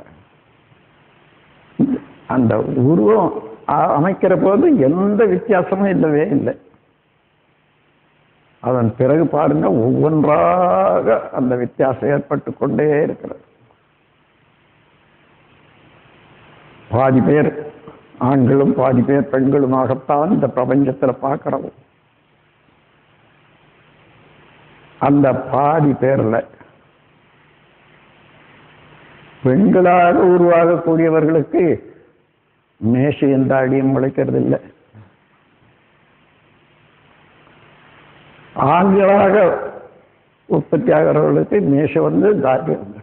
அந்த உருவம் அமைக்கிற போது எந்த வித்தியாசமும் இல்லவே இல்லை. அதன் பிறகு பாருங்க, ஒவ்வொன்றாக அந்த வித்தியாசம் ஏற்பட்டு கொண்டே இருக்கிறது. பாதி பேர் ஆண்களும் பாதி பேர் பெண்களுமாகத்தான் இந்த பிரபஞ்சத்தில் பார்க்கிறோம். அந்த பாதி பேர்ல பெண்களாக உருவாகக்கூடியவர்களுக்கு மேசை எந்த அடியும் முளைக்கிறது இல்லை. ஆண்களாக உற்பத்தி ஆகிறவர்களுக்கு மேசை தாடி வந்து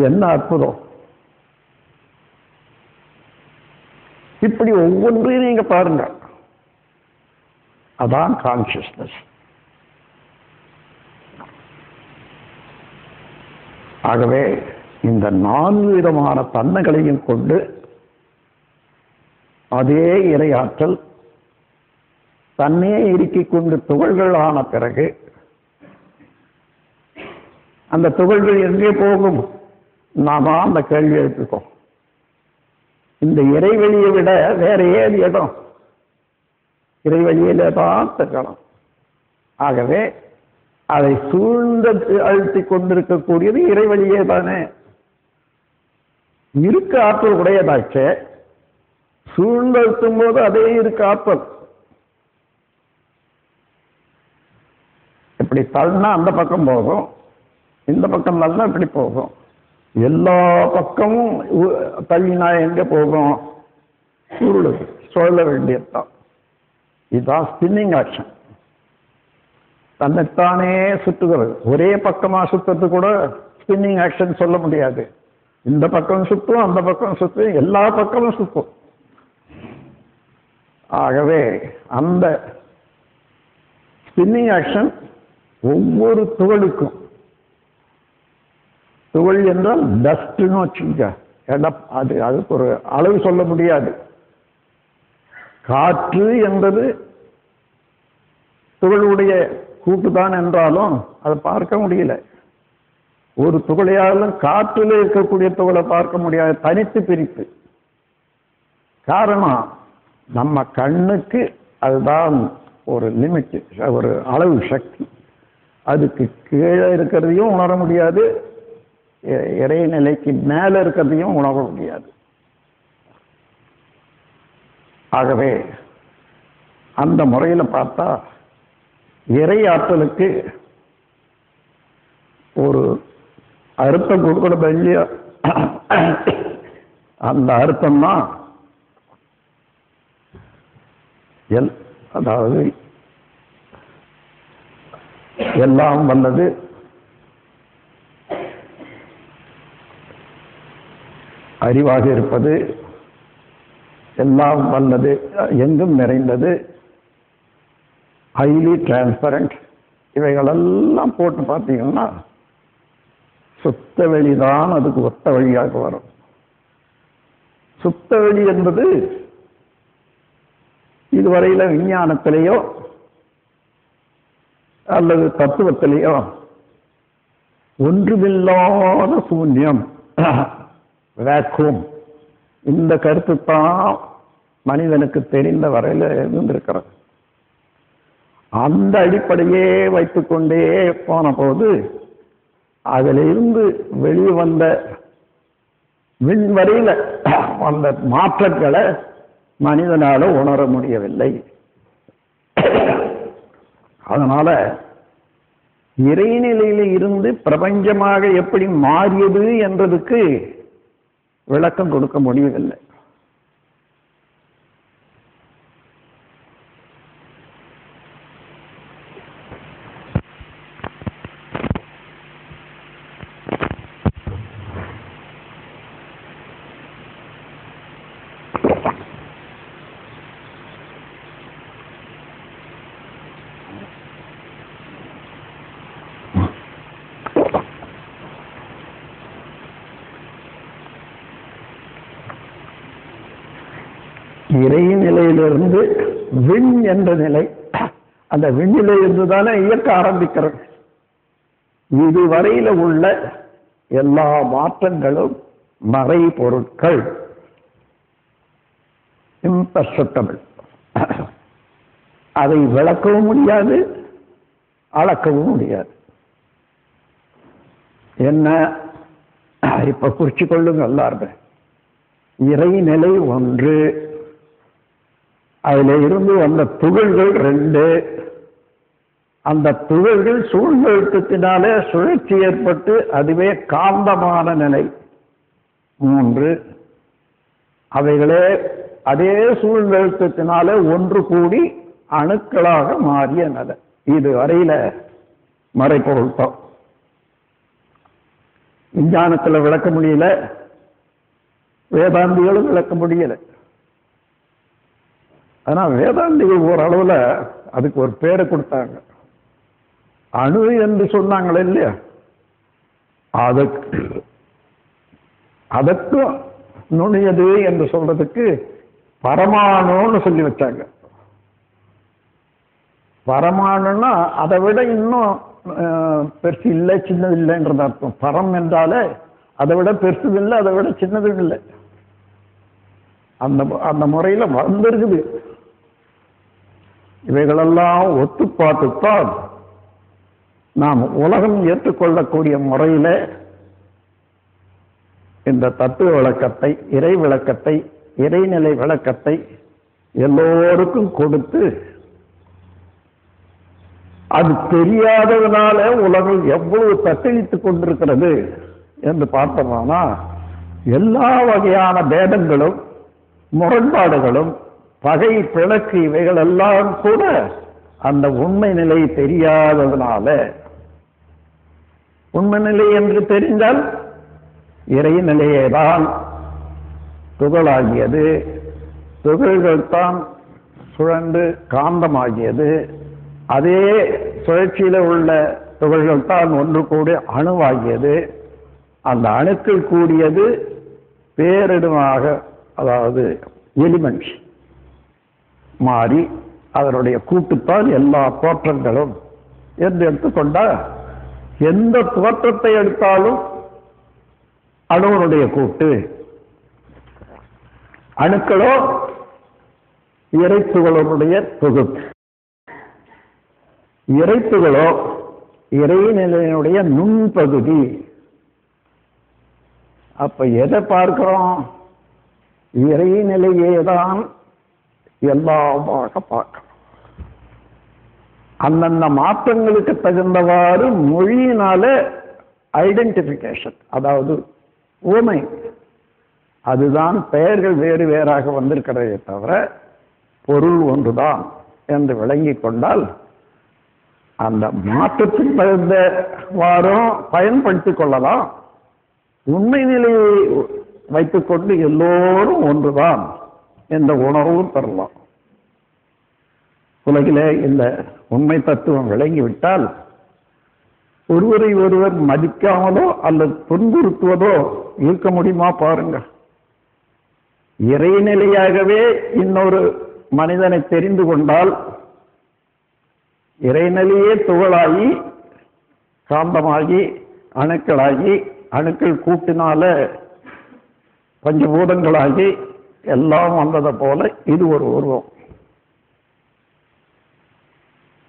என்ன அற்புதம்! இப்படி ஒவ்வொன்றையும் நீங்க பாருங்க. அதான் கான்சியஸ்னஸ். ஆகவே இந்த 4 விதமான தன்மைகளையும் கொண்டு அதே இறையாற்றல் தன்னையே இறுக்கிக் கொண்டு துகள்கள் ஆன பிறகு அந்த துகள்கள் எங்கே போகும்? நாம அந்த கேள்வி எழுப்பிக்கோம். இந்த இறைவெளியை விட வேற ஏது இடம்? இறைவெளியிலே தான் இருக்கணும். ஆகவே அதை சூழ்ந்து அழுத்தி கொண்டிருக்கக்கூடியது இறைவெளியே தானே. இருக்க ஆற்றல் உடையதாச்சே, சூழ்ந்தழுத்தும் போது அதே இருக்க ஆற்றல். இப்படி தள்ளினா அந்த பக்கம் போகும், இந்த பக்கம் தள்ளினா இப்படி போகும். எல்லா பக்கமும் தள்ளினா எங்க போகும்? சுருளுது, சுழல வேண்டியதுதான். இதுதான் ஸ்பின்னிங் ஆக்ஷன். தன்னைத்தானே சுற்றுகிறது. ஒரே பக்கமா சுற்றுறது கூட ஸ்பின்னிங் ஆக்ஷன் சொல்ல முடியாது. இந்த பக்கம் சுற்றும், அந்த பக்கம் சுற்றும், எல்லா பக்கமும் சுற்றும். ஆகவே அந்த ஸ்பின்னிங் ஆக்ஷன் ஒவ்வொரு துகளுக்கும், துகள் என்றால் டஸ்ட்னு வச்சுக்க, அதுக்கு ஒரு அளவு சொல்ல முடியாது. காற்று என்பது துகளுடைய கூட்டுதான் என்றாலும் அதை பார்க்க முடியல. ஒரு துகளையாலும் காற்றில் இருக்கக்கூடிய துகளை பார்க்க முடியாது, தனித்து பிரித்து. காரணம், நம்ம கண்ணுக்கு அதுதான் ஒரு லிமிட், ஒரு அளவு சக்தி. அதுக்கு கீழே இருக்கிறதையும் உணர முடியாது, இறைநிலைக்கு மேலே இருக்கிறதையும் உணர முடியாது. ஆகவே அந்த முறையில் பார்த்தா இறை ஆற்றலுக்கு ஒரு அர்த்தம் கொடுக்கணும் இல்லையா? அந்த அர்த்தம் தான் அதாவது எல்லாம் வல்லது, அறிவாக இருப்பது, எல்லாம் வல்லது, எங்கும் நிறைந்தது, ஹைலி டிரான்ஸ்பரண்ட், இவைகளெல்லாம் போட்டு பார்த்தீங்கன்னா சுத்த வெளிதான் அதுக்கு ஒத்த வழியாக வரும். சுத்த வெளி என்பது இதுவரையில விஞ்ஞானத்திலேயோ அல்லது தத்துவத்திலேயோ ஒன்றுமில்லாத சூன்யம், வேக்கூம், இந்த கருத்து தான் மனிதனுக்கு தெரிந்த வரையில இருந்திருக்கிறது. அந்த அடிப்படையே வைத்துக்கொண்டே போன போது அதிலிருந்து வெளியே வந்த விண்வரையில அந்த மாற்றங்களை மனிதனால உணர முடியவில்லை. அதனால இறைநிலையில இருந்து பிரபஞ்சமாக எப்படி மாறியது என்றதுக்கு விளக்கம் கொடுக்க முடியவில்லை. இறைநிலையிலிருந்து விண் என்ற நிலை, அந்த விண்ணிலிருந்து தானே இயக்க ஆரம்பிக்கிறது. இதுவரையில உள்ள எல்லா மாற்றங்களும் மறை பொருட்கள், இம்பர்செப்டபிள். அதை விளக்கவும் முடியாது, அளக்கவும் முடியாது. என்ன இப்ப குறிச்சு கொள்ளுங்க எல்லாரும். இறைநிலை ஒன்று, அதில் இருந்து வந்த துகள்கள் 2, அந்த துகள்கள் சூழ்நிறுத்தத்தினாலே சுழற்சி ஏற்பட்டு அதுவே காந்தமான நிலை 3, அவைகளே அதே சூழ்நிறுத்தத்தினாலே ஒன்று கூடி அணுக்களாக மாறிய நிலை. இது வரையில மறைப்பொருட்டம். விஞ்ஞானத்தில் விளக்க முடியல, வேதாந்திகளும் விளக்க முடியல. ஆனா வேதாந்திகள் ஓரளவுல அதுக்கு ஒரு பேரை கொடுத்தாங்க. அணு என்று சொன்னாங்களே இல்லையா, அதற்கும் நுண்ணியது என்று சொல்றதுக்கு பரமாணுன்னு சொல்லி வச்சாங்க. பரமாணுன்னா அதை விட இன்னும் பெருசு இல்லை, சின்னது இல்லைன்றது அர்த்தம். பரம் என்றாலே அதை விட பெருசு இல்லை, அதை விட சின்னது இல்லை. அந்த அந்த முறையில வந்திருக்குது. இவைகளெல்லாம் ஒத்து பார்த்துத்தான் நாம் உலகம் ஏற்றுக்கொள்ளக்கூடிய முறையில இந்த தத்துவ விளக்கத்தை, இறை விளக்கத்தை, இறைநிலை விளக்கத்தை எல்லோருக்கும் கொடுத்து, அது தெரியாததுனால உலகம் எவ்வளவு தத்தளித்துக் கொண்டிருக்கிறது என்று பார்த்தோம்னா, எல்லா வகையான பேதங்களும் முரண்பாடுகளும் பகை பிணக்கு இவைகள் எல்லாம் கூட அந்த உண்மை நிலை தெரியாததுனால, உண்மை நிலை என்று தெரிந்தால் இறைநிலையே தான் துகளாகியது, துகள்கள் தான் சுழன்று காந்தமாகியது, அதே சுழற்சியில உள்ள துகள்கள் தான் ஒன்று கூடி அணுவாகியது, அந்த அணுக்கள் கூடியது பேரிடமாக, அதாவது எலிமெண்ட்ஸ் மாறி அதனுடைய கூட்டுத்தான் எல்லா தோற்றங்களும் என்று எடுத்துக்கொண்டா, எந்த தோற்றத்தை எடுத்தாலும் அணுவனுடைய கூட்டு, அணுக்களோ இறைத்துகளுடைய தொகுப்பு. இறைப்புகளோ இறைநிலையினுடைய நுண்பகுதி. அப்ப எதை பார்க்கிறோம்? இறைநிலையே தான் எல்லாமாக பார்க்கிறோம். அந்தந்த மாற்றங்களுக்கு தகுந்தவாறு மொழியினால ஐடென்டிபிகேஷன், அதாவது உவமை, அதுதான் பெயர்கள் வேறு வேறாக வந்திருக்கிறதே தவிர பொருள் ஒன்றுதான் என்று விளங்கிக் கொண்டால் அந்த மாற்றத்துக்கு தகுந்தவாறும் பயன்படுத்திக் கொள்ளலாம். உண்மை நிலையை வைத்துக்கொண்டு எல்லோரும் ஒன்றுதான் என்ற உணர்வும் பெறலாம். உலகிலே இந்த உண்மை தத்துவம் விளங்கிவிட்டால் ஒருவரை ஒருவர் மதிக்காமலோ அல்லது துன்புறுத்துவதோ இருக்க முடியுமா பாருங்க. இறைநிலையாகவே இன்னொரு மனிதனை தெரிந்து கொண்டால் இறைநிலையே துகளாகி காந்தமாகி அணுக்களாகி அணுக்கள் கூட்டினால பஞ்சபூதங்களாகி எல்லாம் வந்ததை போல இது ஒரு உருவம்.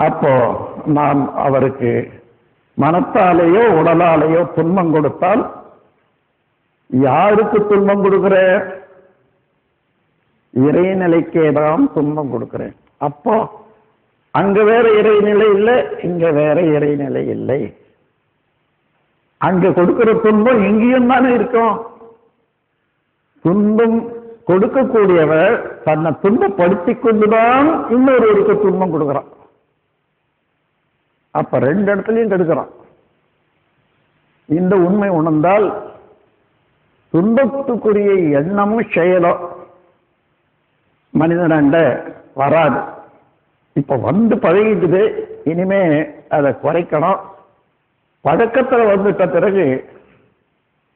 அப்போ நான் அவருக்கு மனத்தாலேயோ உடலாலேயோ துன்பம் கொடுத்தால் யாருக்கு துன்பம் கொடுக்கிறேன்? இறைநிலைக்கே தான் துன்பம் கொடுக்கிறேன். அப்போ அங்க வேற இறைநிலை இல்லை, இங்க வேற இறைநிலை இல்லை. அங்க கொடுக்கிற துன்பம் இங்கேயும் தானே இருக்கும். துன்பம் கொடுக்கக்கூடியவர் தன்னை துன்பப்படுத்திக் கொண்டுதான் இன்னொருவருக்கு துன்பம் கொடுக்கிறான். அப்ப ரெண்டு இடத்துலையும் கெடுக்கிறான். இந்த உண்மை உணர்ந்தால் துன்பத்துக்குரிய எண்ணமும் செயலும் மனிதனாண்ட வராது. இப்ப வந்து பழகிக்குது, இனிமே அதை குறைக்கணும். பழக்கத்தில் வந்துட்ட பிறகு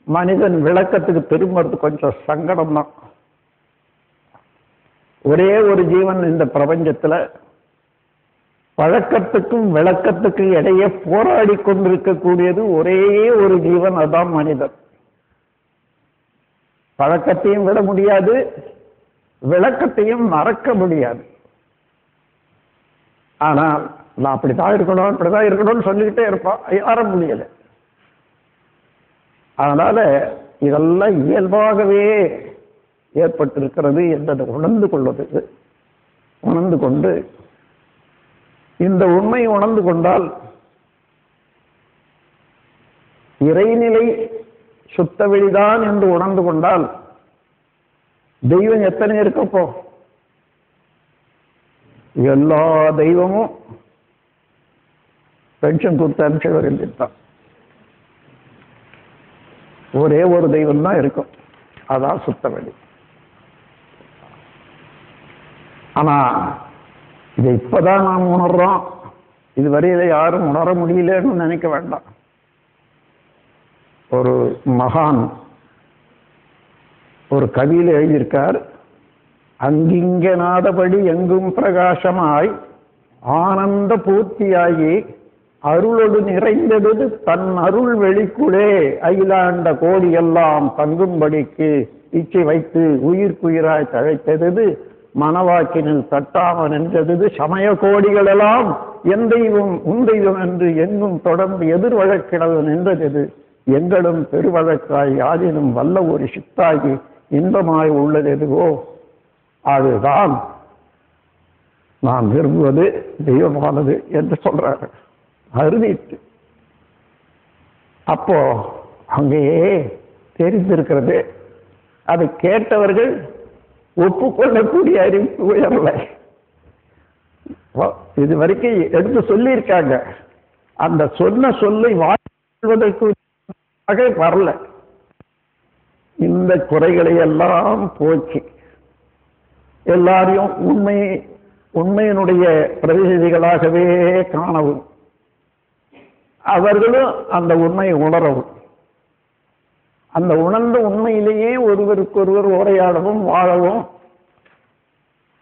மனிதன் விளக்கத்துக்கு திரும்புறது கொஞ்சம் சங்கடம் தான். ஒரே ஒரு ஜீவன் இந்த பிரபஞ்சத்துல பழக்கத்துக்கும் விளக்கத்துக்கும் இடையே போராடி கொண்டிருக்கக்கூடியது ஒரே ஒரு ஜீவன், அதான் மனிதன். பழக்கத்தையும் விட முடியாது, விளக்கத்தையும் மறக்க முடியாது. ஆனால் நான் அப்படித்தான் இருக்கணும் இப்படிதான் இருக்கணும்னு சொல்லிக்கிட்டே இருப்பான், யார முடியல. அதனால இதெல்லாம் இயல்பாகவே ஏற்பட்டிருக்கிறது என்பதை உணர்ந்து கொள்வது. உணர்ந்து கொண்டு இந்த உண்மை உணர்ந்து கொண்டால் இறைநிலை சுத்த வெளிதான் என்று உணர்ந்து கொண்டால் தெய்வம் எத்தனை இருக்கப்போ? எல்லா தெய்வமும் பென்ஷன் கொடுத்த அனுப்பிச்சவர் எழுதிட்டான். ஒரே ஒரு தெய்வம் தான் இருக்கும், அதான் சுத்த வெளி. ஆனா இதை இப்பதான் நாம் உணர்றோம், இதுவரையில யாரும் உணர முடியலன்னு நினைக்க வேண்டாம். ஒரு மகான் ஒரு கவியில எழுதியிருக்கார், அங்கிங்கனாதபடி எங்கும் பிரகாசமாய் ஆனந்த பூர்த்தியாகி அருளோடு நிறைந்தது தன் அருள் வெளிக்குளே அகிலாண்ட கோடி எல்லாம் தங்கும்படிக்கு இச்சை வைத்து உயிர்க்குயிராய் தழைத்தது மனவாக்கினில் தட்டாமல் நின்றது சமய கோடிகள் எல்லாம் என் தெய்வம் உன் தெய்வம் என்று எங்கும் தொடர்ந்து எதிர் வழக்கிடவு நின்றது எங்களும் பெருவழக்காய் யாதினும் வல்ல ஒரு சித்தாகி இன்பமாய் உள்ளது எதுவோ அதுதான் நான் விரும்புவது தெய்வமானது என்று சொல்றாரு அறுதிட்டு. அப்போ அங்கேயே தெரிந்திருக்கிறது, அதை கேட்டவர்கள் ஒப்புக்கொள்ளக்கூடிய அறிவு உயரல. இது வரைக்கும் எடுத்து சொல்லியிருக்காங்க, அந்த சொன்ன சொல்லை வாழ்வதற்கு வரல. இந்த குறைகளை எல்லாம் போக்கி எல்லாரையும் உண்மையினுடைய பிரதிநிதிகளாகவே காணவும் அவர்களும் அந்த உண்மையை உணரவும் அந்த உணர்ந்த உண்மையிலேயே ஒருவருக்கொருவர் உரையாடவும் வாழவும்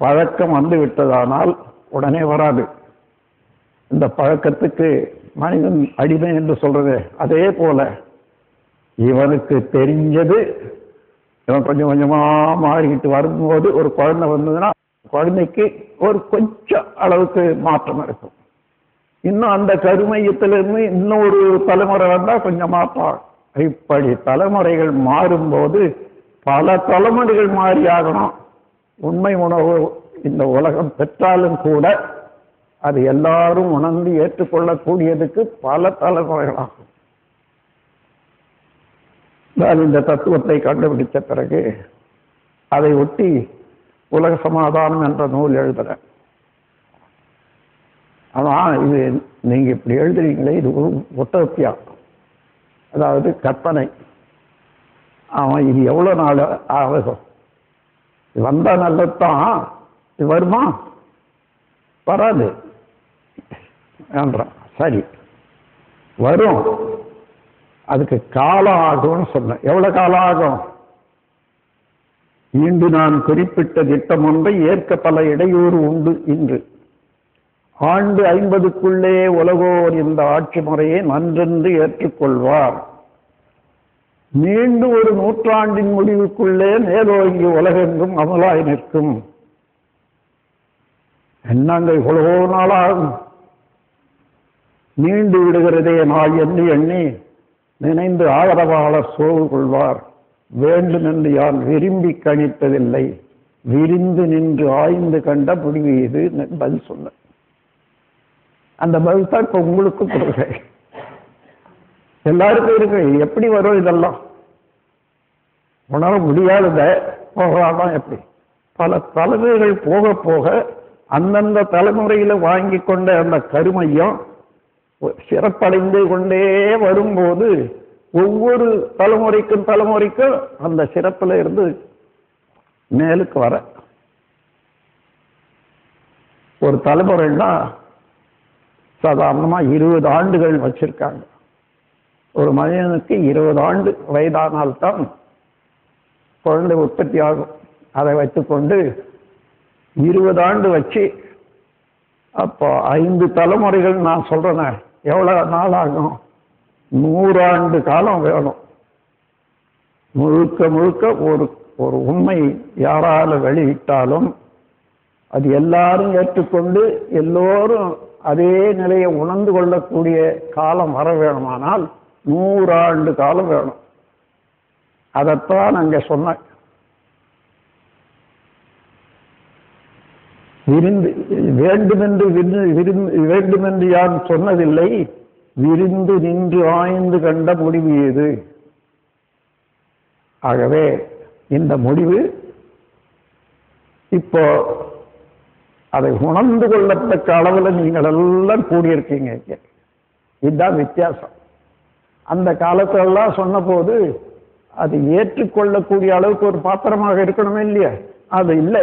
பழக்கம் வந்து விட்டதானால் உடனே வராது. இந்த பழக்கத்துக்கு மனிதன் அடிமை என்று சொல்றது. அதே போல இவனுக்கு தெரிஞ்சது இவன் கொஞ்சம் கொஞ்சமா மாறிக்கிட்டு வரும்போது ஒரு குழந்தை வந்ததுன்னா குழந்தைக்கு ஒரு கொஞ்சம் அளவுக்கு மாற்றம் இருக்கும். இன்னும் அந்த கருமையத்திலிருந்து இன்னொரு தலைமுறை வந்தால் கொஞ்சம் மாற்றம். இப்படி தலைமுறைகள் மாறும்போது பல தலைமுறைகள் மாறி ஆகணும். உண்மை உணவு இந்த உலகம் பெற்றாலும் கூட அது எல்லாரும் உணர்ந்து ஏற்றுக்கொள்ளக்கூடியதுக்கு பல தலைமுறைகளாகும். இந்த தத்துவத்தை கண்டுபிடித்த பிறகு அதை ஒட்டி உலக சமாதானம் என்ற நூல் எழுதுற. ஆனால் இது நீங்க இப்படி எழுதுறீங்களே, இது ஒரு உட்டோப்பியா, அதாவது கற்பனை. அவன் இது எவ்வளவு நாள் ஆகும், வந்தா நல்லதான், இது வருமா வராது என்றான். சரி வரும், அதுக்கு காலம் ஆகும்னு சொன்னேன். எவ்வளவு காலம் ஆகும்? இன்று நான் குறிப்பிட்ட திட்டம் ஒன்றை ஏற்க பல இடையூறு உண்டு. இன்று ஆண்டு 50க்குள்ளே உலகோர் இந்த ஆட்சி முறையை நன்றென்று ஏற்றுக்கொள்வார். மீண்டும் ஒரு நூற்றாண்டின் முடிவுக்குள்ளே மேலோங்கி உலகெங்கும் அமலாய் நிற்கும். என்னங்க இவ்வளவோ நாளாகும், நீண்டு விடுகிறதே நாள் எண்ணி எண்ணி நினைந்து ஆதரவாளர் சோறு கொள்வார். வேண்டும் என்று யான் விரும்பி கணித்ததில்லை, விரிந்து நின்று ஆய்ந்து கண்ட முடிவு இது பதில் சொன்ன. அந்த பதில் தான் இப்ப உங்களுக்கு கொடுக்குறேன். எல்லாருக்கும் இருக்கு. எப்படி வரும் இதெல்லாம் உணர முடியாதத போகலாம். எப்படி பல தலைமுறைகள் போக போக அந்தந்த தலைமுறையில வாங்கி கொண்ட அந்த கருமையம் சிறப்படைந்து கொண்டே வரும்போது ஒவ்வொரு தலைமுறைக்கும் அந்த சிறப்புல இருந்து மேலுக்கு வர ஒரு தலைமுறைன்னா சாதாரணமா 20 ஆண்டுகள் வச்சிருக்காங்க. ஒரு மனிதனுக்கு 20 ஆண்டு வயதானால்தான் குழந்தை உற்பத்தி ஆகும். அதை வைத்துக்கொண்டு 20 ஆண்டு வச்சு அப்போ 5 தலைமுறைகள் நான் சொல்றேன். எவ்வளவு நாள் ஆகும்? 100 ஆண்டு காலம் வேணும். முழுக்க முழுக்க ஒரு உண்மை யாரால வெளியிட்டாலும் அது எல்லாரும் ஏற்றுக்கொண்டு எல்லோரும் அதே நிலையை உணர்ந்து கொள்ளக்கூடிய காலம் வர வேணுமானால் 100 ஆண்டு காலம் வேணும். அதைத்தான் அங்க சொன்ன. வேண்டுமென்று யான் சொன்னதில்லை, விரிந்து நின்று ஆய்ந்து கண்ட முடிவு இது. ஆகவே இந்த முடிவு இப்போ அதை உணர்ந்து கொள்ளத்தக்க அளவில் நீங்கள் எல்லாம் கூடியிருக்கீங்க. இதுதான் வித்தியாசம். அந்த காலத்திலெல்லாம் சொன்ன போது அது ஏற்றுக்கொள்ளக்கூடிய அளவுக்கு ஒரு பாத்திரமாக இருக்கணுமே இல்லையா? அது இல்லை.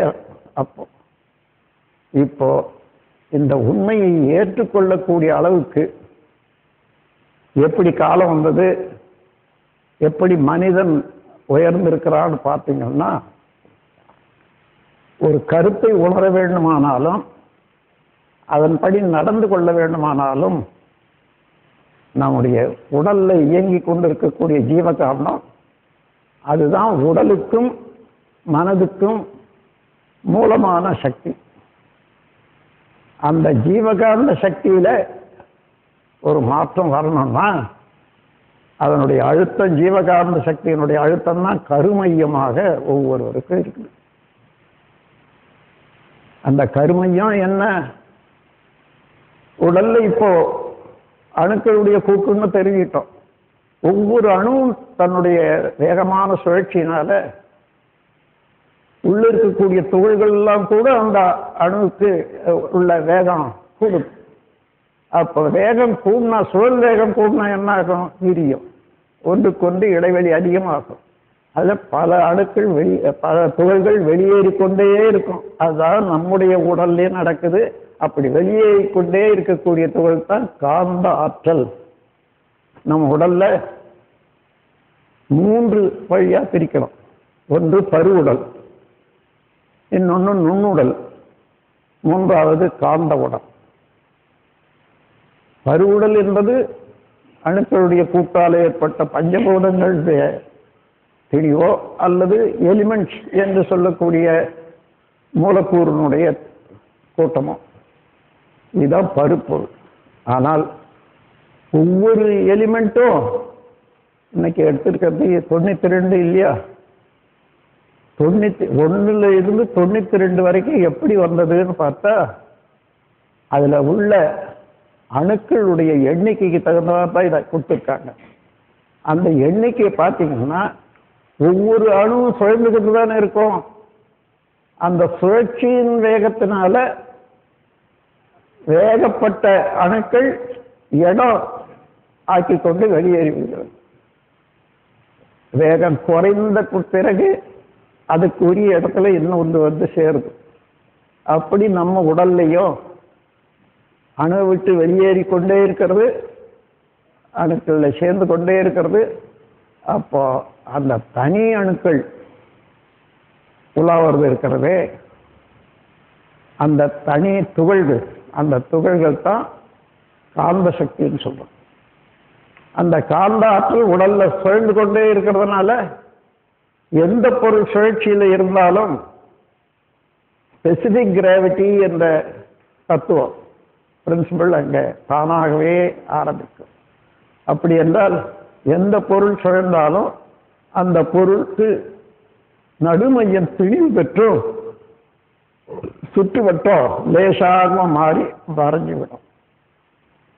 அப்போ இப்போ இந்த உண்மையை ஏற்றுக்கொள்ளக்கூடிய அளவுக்கு எப்படி காலம் வந்தது, எப்படி மனிதன் உயர்ந்திருக்கிறான்னு பார்த்தீங்கன்னா, ஒரு கருத்தை உணர வேண்டுமானாலும் அதன்படி நடந்து கொள்ள வேண்டுமானாலும் நம்முடைய உடல்ல இயங்கி கொண்டிருக்கக்கூடிய ஜீவகாரணம் அதுதான் உடலுக்கும் மனதுக்கும் மூலமான சக்தி. அந்த ஜீவகாந்த சக்தியில ஒரு மாற்றம் வரணும்னா அதனுடைய அழுத்தம், ஜீவகாந்த சக்தியினுடைய அழுத்தம் தான் கருமையமாக ஒவ்வொருவருக்கும் இருக்குது. அந்த கருமையம் என்ன? உடல்ல இப்போ அணுக்களுடைய கூட்டுன்னு தெரிவிட்டோம். ஒவ்வொரு அணுவும் தன்னுடைய வேகமான சுழற்சியினால உள்ள இருக்கக்கூடிய துகள்கள் எல்லாம் கூட அந்த அணுவுக்கு உள்ள வேகம் கூடும். அப்போ வேகம் கூடினா, சுழல் வேகம் கூடினா என்ன ஆகும்? வீரியம். ஒன்றுக்கொண்டு இடைவெளி அதிகமாகும். அதில் பல அணுக்கள் பல துகள்கள் வெளியேறிக்கொண்டே இருக்கும். அதுதான் நம்முடைய உடல்லே நடக்குது. அப்படி வெளியேறிக்கொண்டே இருக்கக்கூடிய துகள் தான் காந்த ஆற்றல். நம்ம உடல்ல 3 வழியா பிரிக்கணும். ஒன்று பருவுடல், இன்னொன்று நுண்ணுடல், மூன்றாவது காந்த உடல். பருவுடல் என்பது அணுக்களுடைய கூட்டால் ஏற்பட்ட பஞ்சபூதங்கள் தெளிவோ அல்லது எலிமெண்ட்ஸ் என்று சொல்லக்கூடிய மூலக்கூறினுடைய கூட்டமோ, இதுதான் பருப்பொருள். ஆனால் ஒவ்வொரு எலிமெண்ட்டும் இன்னைக்கு எடுத்திருக்கிறது 92 இல்லையா, 91 இருந்து 92 வரைக்கும் எப்படி வந்ததுன்னு பார்த்தா அதுல உள்ள அணுக்களுடைய எண்ணிக்கைக்கு தகுந்ததான் இதை கொடுத்துருக்காங்க. அந்த எண்ணிக்கையை பார்த்தீங்கன்னா ஒவ்வொரு அணுவும் சுழந்துக்கிட்டு தானே இருக்கும். அந்த சுழற்சியின் வேகத்தினால வேகப்பட்ட அணுக்கள் இடம் ஆக்கி கொண்டு வெளியேறிவிடுகிறது. வேகம் குறைந்த பிறகு அதுக்குரிய இடத்துல இன்னொன்று வந்து சேருது. அப்படி நம்ம உடல்லையும் அணு விட்டு வெளியேறி கொண்டே இருக்கிறது, அணுக்களை சேர்ந்து கொண்டே இருக்கிறது. அப்போ அந்த தனி அணுக்கள் உலாவது இருக்கிறதே, அந்த தனி துகள்கள், அந்த துகள்கள் தான் காந்த சக்தின்னு சொல்றோம். அந்த காந்த ஆற்றல் உடல்ல சுழந்து கொண்டே இருக்கிறதுனால எந்த பொருள் சுழற்சியில் இருந்தாலும் ஸ்பெசிபிக் கிராவிட்டி என்ற தத்துவம் பிரின்சிபல் அங்கே தானாகவே ஆரம்பிக்கும். அப்படி என்றால் எந்த பொருள் சுழந்தாலும் அந்த பொருளுக்கு நடுமையம் திணிவு பெற்றும் சுற்றுவட்டம் லேசாக மாறி வரைஞ்சுவிடும்.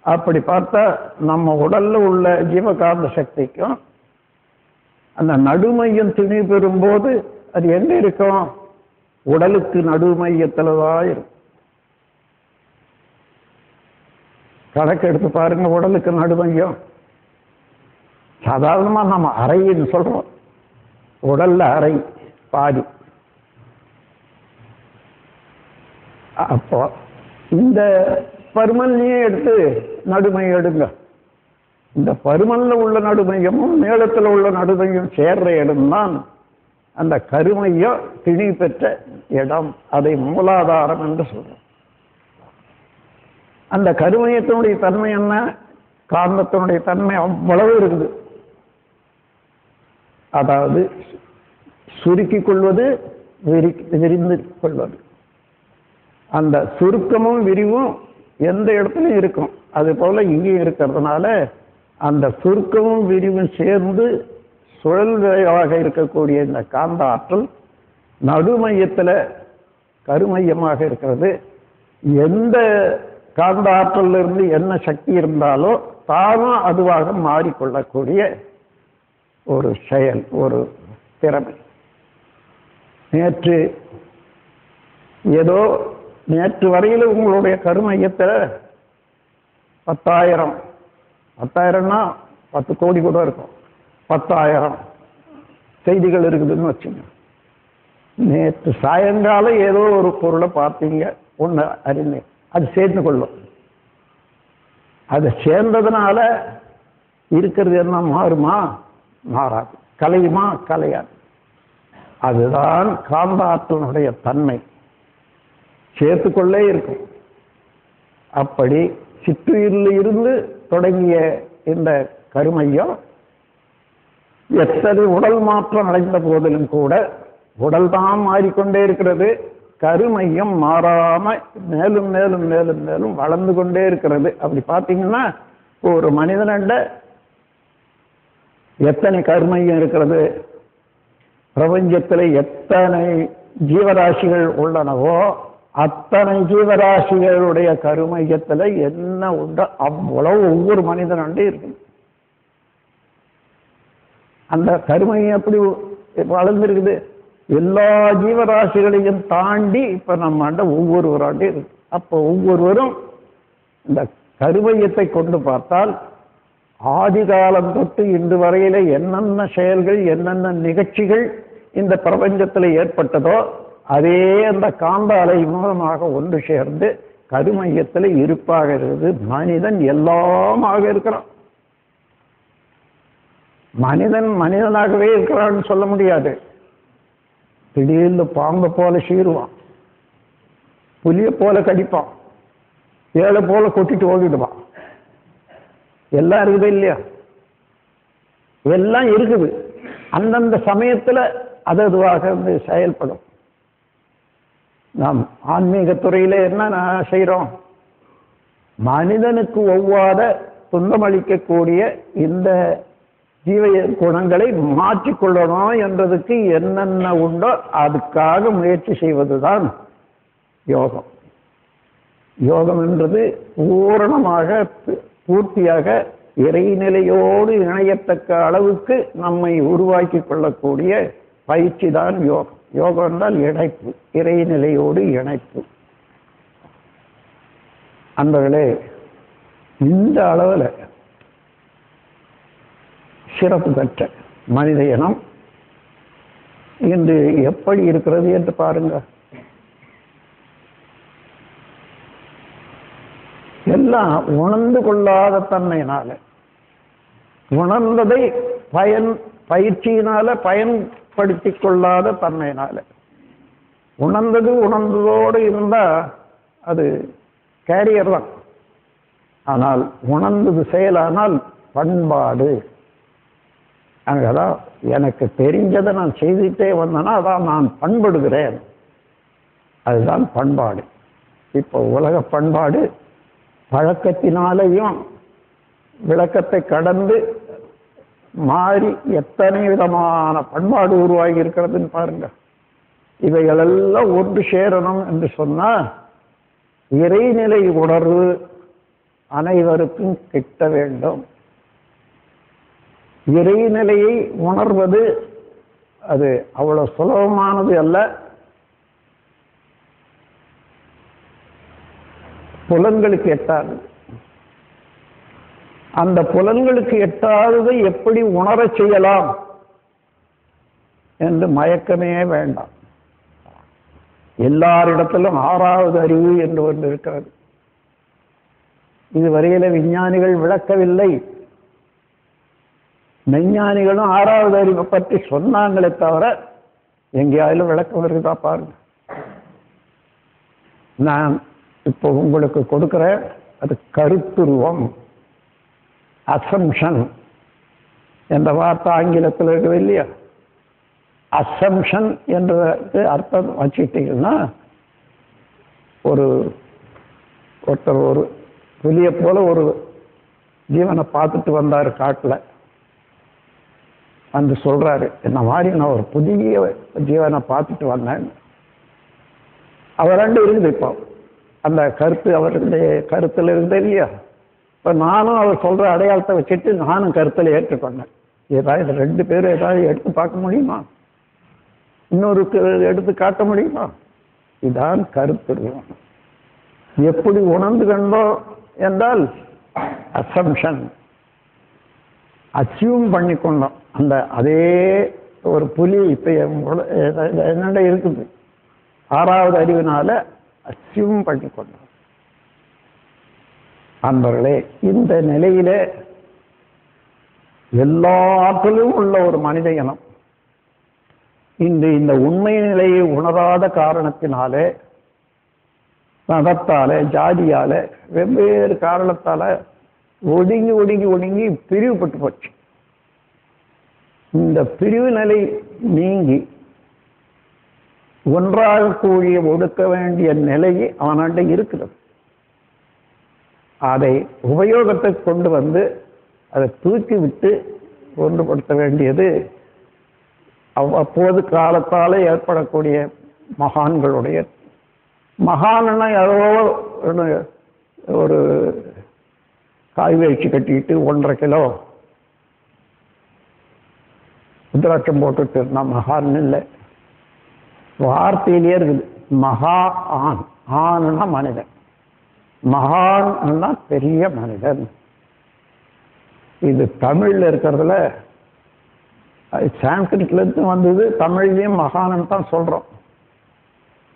அப்படி பார்த்தா நம்ம உடல்ல உள்ள ஜீவகாந்த சக்திக்கும் அந்த நடுமையம் திணிவு பெறும்போது அது எங்க இருக்கும்? உடலுக்கு நடுமையத்துல தான் இருக்கும். கணக்கு எடுத்து பாருங்க, உடலுக்கு நடுமையம் சாதாரணமா நம்ம அறைன்னு சொல்றோம், உடல்ல அறை பாதி. அப்போ இந்த பருமனையும் எடுத்து நடுமையம் எடுங்க. இந்த பருமன்ல உள்ள நடுமையமும் மேளத்தில் உள்ள நடுமையும் சேர்ற இடம்தான் அந்த கருமையம் திணி பெற்ற இடம். அதை மூலாதாரம் என்று சொல்றோம். அந்த கருமையத்தினுடைய தன்மை என்ன? காந்தத்தினுடைய தன்மை அவ்வளவு இருக்குது. அதாவது சுருக்கிக் கொள்வது, விரிந்து கொள்வது. அந்த சுருக்கமும் விரிவும் எந்த இடத்துலையும் இருக்கும். அது போல இங்கேயும் இருக்கிறதுனால அந்த சுருக்கமும் விரிவும் சேர்ந்து சுழல்வாக இருக்கக்கூடிய இந்த காந்த ஆற்றல் நடுமையத்தில் கருமையமாக இருக்கிறது. எந்த காந்த ஆற்றல்ல இருந்து என்ன சக்தி இருந்தாலோ தானும் அதுவாக மாறிக்கொள்ளக்கூடிய ஒரு செயல், ஒரு திறமை. நேற்று வரையில் உங்களுடைய கருமையத்தில் 10,000னா 10 கோடி கூட இருக்கும், 10,000 செய்திகள் இருக்குதுன்னு வச்சுங்க. நேற்று சாயங்காலம் ஏதோ ஒரு பொருளை பார்த்தீங்க, ஒன்று அறிந்து அது சேர்ந்து கொள்ளும். அது சேர்ந்ததுனால இருக்கிறது என்ன மாறுமா? மாறாது. கலையுமா? கலையாது. அதுதான் காந்த ஆற்றலுடைய தன்மை, சேர்த்துக்கொள்ளே இருக்கும். அப்படி சிற்றுயிரில் இருந்து தொடங்கிய இந்த கருமையம் எத்தனை உடல் மாற்றம் அடைந்த போதிலும் கூட உடல் தான் மாறிக்கொண்டே இருக்கிறது. கருமையம் மாறாம மேலும் மேலும் மேலும் மேலும் வளர்ந்து கொண்டே இருக்கிறது. அப்படி பார்த்தீங்கன்னா ஒரு மனிதனிட எத்தனை கருமையம் இருக்கிறது, பிரபஞ்சத்தில் எத்தனை ஜீவராசிகள் உள்ளனவோ அத்தனை ஜீவராசிகளுடைய கருமையத்தில் என்ன உண்டோ அவ்வளவு ஒவ்வொரு மனிதனுடைய இருக்கு. அந்த கருமையம் எப்படி வளர்ந்துருக்குது? எல்லா ஜீவராசிகளையும் தாண்டி இப்ப நம்ம ஒவ்வொருவராண்டி இருக்கு. அப்போ ஒவ்வொருவரும் இந்த கருமையத்தை கொண்டு பார்த்தால் ஆதி காலம் தொட்டு இன்று வரையில என்னென்ன செயல்கள், என்னென்ன நிகழ்ச்சிகள் இந்த பிரபஞ்சத்தில் ஏற்பட்டதோ அதே அந்த காந்த அலை மூலமாக ஒன்று சேர்ந்து கருமையத்தில் இருப்பாக இருக்குது. மனிதன் எல்லாமாக இருக்கிறான். மனிதன் மனிதனாகவே இருக்கிறான்னு சொல்ல முடியாது. திடீர்னு பாம்பை போல சீருவான், புலியை போல கடிப்பான், ஏழை போல கொட்டிட்டு ஓடிடுவான். எல்லாம் இருக்குது இல்லையா? எல்லாம் இருக்குது. அந்தந்த சமயத்தில் அது அதுவாக செயல்படும். நாம் ஆன்மீக துறையில என்ன செய்யறோம்? மனிதனுக்கு ஒவ்வாத துன்பமளிக்கக்கூடிய இந்த ஜீவ குணங்களை மாற்றிக்கொள்ளணும் என்றதுக்கு என்னென்ன உண்டோ அதுக்காக முயற்சி செய்வதுதான் யோகம். யோகம் என்றது பூரணமாக பூர்த்தியாக இறைநிலையோடு இணையத்தக்க அளவுக்கு நம்மை உருவாக்கி கொள்ளக்கூடிய பயிற்சி தான் யோகம். யோகம் என்றால் இணைப்பு, இறைநிலையோடு இணைப்பு. அன்பர்களே, இந்த அளவில் சிறப்பு பெற்ற மனித இனம் இன்று எப்படி இருக்கிறது என்று பாருங்க. எல்லாம் உணர்ந்து கொள்ளாத தன்மையினால, உணர்ந்ததை பயிற்சியினால பயன்படுத்தி கொள்ளாத தன்மையினால, உணர்ந்ததோடு இருந்தா அது கேரியர் தான். ஆனால் உணர்ந்தது செயலானால் பண்பாடு. அங்கதான் எனக்கு தெரிஞ்சதை நான் செய்துட்டே வந்தேன்னா அதான் நான் பண்படுகிறேன். அதுதான் பண்பாடு. இப்போ உலக பண்பாடு பழக்கத்தினாலேயும் விளக்கத்தை கடந்து மாறி எத்தனை விதமான பண்பாடு உருவாகி இருக்கிறதுன்னு பாருங்க. இவைகளெல்லாம் ஒன்று சேரணும் என்று சொன்னா இறைநிலை உணர்வு அனைவருக்கும் கிட்ட வேண்டும். இறைநிலையை உணர்வது அது அவ்வளவு சுலபமானது அல்ல. புலன்களுக்கு எட்டாது. அந்த புலன்களுக்கு எட்டாததை எப்படி உணரச் செய்யலாம் என்று மயக்கமே வேண்டாம். எல்லாரிடத்திலும் ஆறாவது அறிவு என்று ஒன்று இருக்கிறது. இதுவரையில விஞ்ஞானிகள் விளக்கவில்லை. மெஞ்ஞானிகளும் ஆறாவது அறிவை பற்றி சொன்னாங்களே தவிர எங்கேயாலும் விளக்கம் இருக்குதா பாருங்க. நான் இப்போ உங்களுக்கு கொடுக்கிறேன், அது கருத்துருவம், அசம்ஷன் என்ற வார்த்தை ஆங்கிலத்தில் இருக்குது இல்லையா? அசம்ஷன் என்ற அர்த்தம் வச்சுக்கிட்டீங்கன்னா, ஒருத்தர் ஒரு புலியை போல ஒரு ஜீவனை பார்த்துட்டு வந்தார் காட்டில். வந்து சொல்றாரு, என்ன மாதிரி நான் ஒரு புதிய ஜீவனை பார்த்துட்டு வந்தேன். அவர் ரெண்டு இருக்குது. இப்போ அந்த கருத்து அவருடைய கருத்தில் இருந்தது இல்லையா? இப்போ நானும் அவர் சொல்ற அடையாளத்தை வச்சுட்டு நானும் கருத்தில் ஏற்றுக்கொண்டேன். ஏதாவது ரெண்டு பேரும் ஏதாவது எடுத்து பார்க்க முடியுமா? இன்னொருக்கு எடுத்து காட்ட முடியுமா? இதுதான் கருத்துருவம். எப்படி உணர்ந்து கண்டோம் என்றால் அசம்ஷன், அசியூம் பண்ணி கொண்டோம். அந்த அதே ஒரு புலி இப்ப என்னென்ன இருக்குது, ஆறாவது அறிவினால அசியூம் பண்ணி கொண்டோம். அன்பர்களே, இந்த நிலையில எல்லாத்திலும் உள்ள ஒரு மனித இனம் இந்த உண்மை நிலையை உணராத காரணத்தினாலே, மதத்தால, ஜாதியால, வெவ்வேறு காரணத்தால ஒடுங்கி ஒடுங்கி ஒடுங்கி பிரிவுபட்டு போச்சு. இந்த பிரிவு நிலை நீங்கி ஒன்றாக கூடிய ஒடுக்க வேண்டிய நிலை அவனாண்ட இருக்கிறது. அதை உபயோகத்தை கொண்டு வந்து அதை தூக்கி விட்டு ஒன்றுபடுத்த வேண்டியது அவ்வப்போது காலத்தால ஏற்படக்கூடிய மகான்களுடைய. மகான்னா யாரோ ஒரு காய் வச்சு கட்டிக்கிட்டு 1.5 கிலோ உத்திராட்சம் போட்டுட்டு இருந்தா மகான் இல்லை. வார்த்தையிலேயே இருக்குது. மகா ஆண், ஆணுன்னா மனிதன், மகான்னா பெரிய மனிதன். இது தமிழ்ல இருக்கிறதுல சான்ஸ்கிரிட்ல இருந்து வந்தது. தமிழ்லயும் மகானன் தான் சொல்றோம்,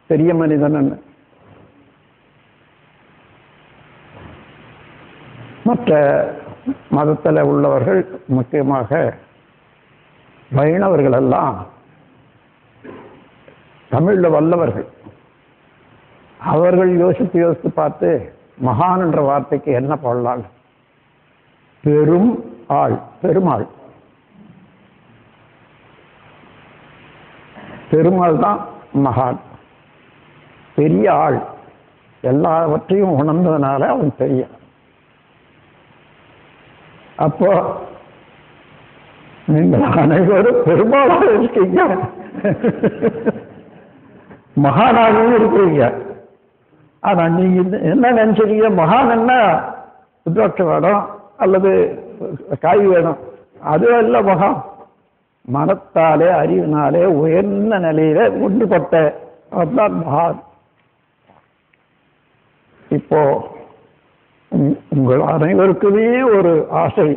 பெரிய மனிதன். மற்ற மதத்தில் உள்ளவர்கள், முக்கியமாக வைணவர்கள் எல்லாம் தமிழ்ல வல்லவர்கள். அவர்கள் யோசித்து பார்த்து மகான் என்ற வார்த்தைக்கு என்ன போடலாம்? பெரும் ஆள், பெருமாள். பெருமாள் தான் மகான், பெரிய ஆள். எல்லாவற்றையும் உணர்ந்ததுனால அவன் தெரியும். அப்போ நீங்கள் அனைவரும் பெரும்பாலாக இருக்கீங்க, மகானாகவும் இருக்கிறீங்க. ஆனா நீங்க என்ன நினைச்சிருக்கீங்க? மகான் என்ன ருத்ராட்சம் வேணும் அல்லது காய் வேணும், அது அல்ல மகான். மனத்தாலே அறிவினாலே உயர்ந்த நிலையில ஒன்றுபட்ட அதுதான் மகான். இப்போ உங்கள் அனைவருக்குமே ஒரு ஆசை,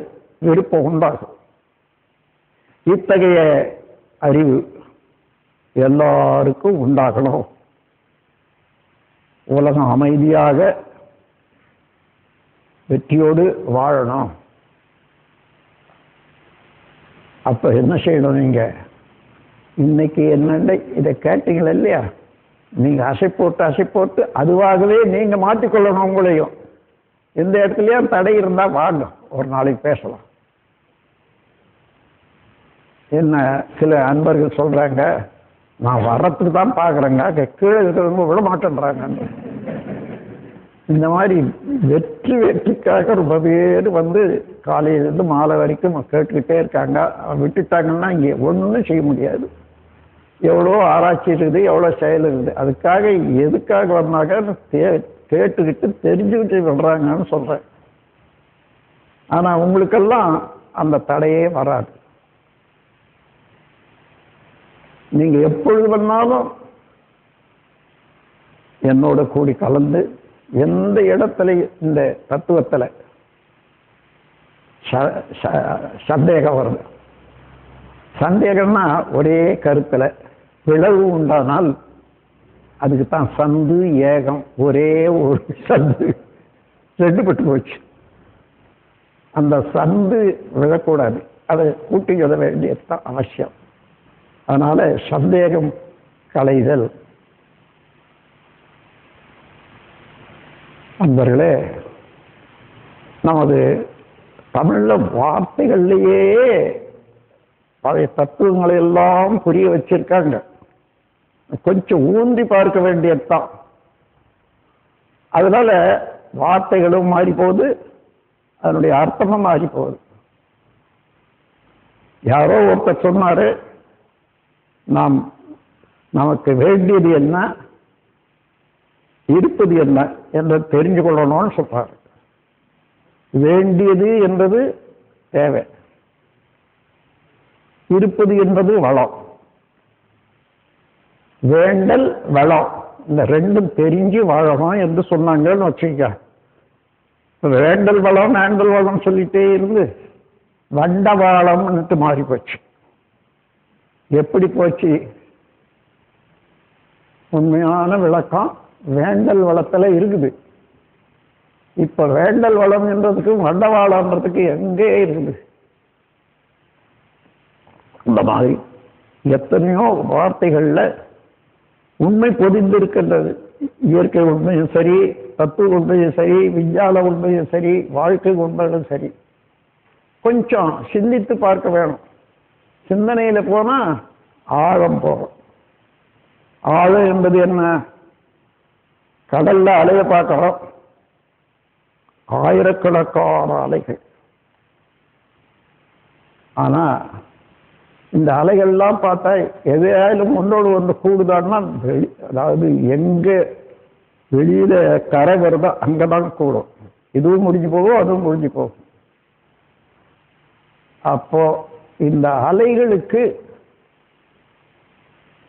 விருப்பம் உண்டாகும். இத்தகைய அறிவு எல்லாருக்கும் உண்டாகணும். உலகம் அமைதியாக வெற்றியோடு வாழணும். அப்ப என்ன செய்யணும்? நீங்க இன்னைக்கு என்னென்ன இதை கேட்டீங்களா இல்லையா? நீங்க அசை போட்டு அதுவாகவே நீங்க மாற்றிக்கொள்ளணும். உங்களையும் எந்த இடத்துலயும் தடை இருந்தா வாங்க, ஒரு நாளைக்கு பேசலாம். என்ன சில அன்பர்கள் சொல்றாங்க, நான் வர்றதுக்கு தான் பாக்குறேங்க, கீழே இருக்கிறவங்க விட மாட்டேன்றாங்க. இந்த மாதிரி வெற்றிக்காக ரொம்ப பேர் வந்து காலையிலிருந்து மாலை வரைக்கும் கேட்டுக்கிட்டே இருக்காங்க. விட்டுட்டாங்கன்னா இங்கே ஒன்றும் செய்ய முடியாது. எவ்வளோ ஆராய்ச்சி இருக்குது, எவ்வளோ செயல் இருக்குது. அதுக்காக எதுக்காக வந்தாங்க கேட்டுக்கிட்டு தெரிஞ்சுக்கிட்டு விடுறாங்கன்னு சொல்றேன். ஆனா உங்களுக்கெல்லாம் அந்த தடையே வராது. நீங்க எப்பொழுது வேணாலும் என்னோட கூடி கலந்து எந்த இடத்துல இந்த தத்துவத்தில் சந்தேகம் வருது. சந்தேகம்னா ஒரே கருத்துல பிளவு உண்டானால் அதுக்கு தான் சந்து ஏகம். ஒரே ஒரு சந்து ரெண்டுபட்டு போச்சு. அந்த சந்து விழக்கூடாது, அதை கூட்டி சொல்ல வேண்டியதுதான் அவசியம். அதனால சந்தேகம் களைதல். நண்பர்களே, நமது தமிழ்ல வார்த்தைகள்லேயே பழைய தத்துவங்களை எல்லாம் புரிய வச்சிருக்காங்க. கொஞ்சம் ஊந்தி பார்க்க வேண்டியதுதான். அதனால வார்த்தைகளும் மாறி போகுது, அதனுடைய அர்த்தமும் மாறி போகுது. யாரோ ஒருத்தர் சொன்னாரு, நமக்கு வேண்டியது என்ன, இருப்பது என்ன என்று தெரிஞ்சு கொள்ளணும்னு சொல்றாரு. வேண்டியது என்பது தேவை, இருப்பது என்பது வளம். வேண்டல் வளம், இந்த ரெண்டும் தெரிஞ்சு வாழணும் என்று சொன்னாங்கன்னு வச்சுக்க. வேண்டல் வளம் வேண்டல் வளம் சொல்லிட்டே இருந்து வண்டவாளம்னு மாறி போச்சு. எப்படி போச்சு? உண்மையான விளக்கம் வேண்டல் வளத்துல இருக்குது. இப்ப வேண்டல் வளம் என்றதுக்கு வண்டவாளம்ன்றதுக்கு எங்கே இருக்குது? இந்த மாதிரி எத்தனையோ வார்த்தைகள்ல உண்மை பொதிந்து இருக்கின்றது. இயற்கை உண்மையும் சரி, தத்துவ உண்மையும் சரி, விஞ்ஞான உண்மையும் சரி, வாழ்க்கை உண்மையும் சரி, கொஞ்சம் சிந்தித்து பார்க்க வேணும். சிந்தனையில போனா ஆழம் போகும். ஆழம் என்பது என்ன? கடல்ல அலைய பார்க்கிறோம், ஆயிரக்கணக்கான அலைகள். ஆனா இந்த அலைகள்லாம் பார்த்தா எதையாலும் ஒன்றோடு ஒன்று கூடுதான்னா, அதாவது எங்க வெளியில கரை வருதோ அங்கதான் கூடும். இதுவும் முடிஞ்சு போகும், அதுவும் முடிஞ்சு போகும். அப்போ இந்த அலைகளுக்கு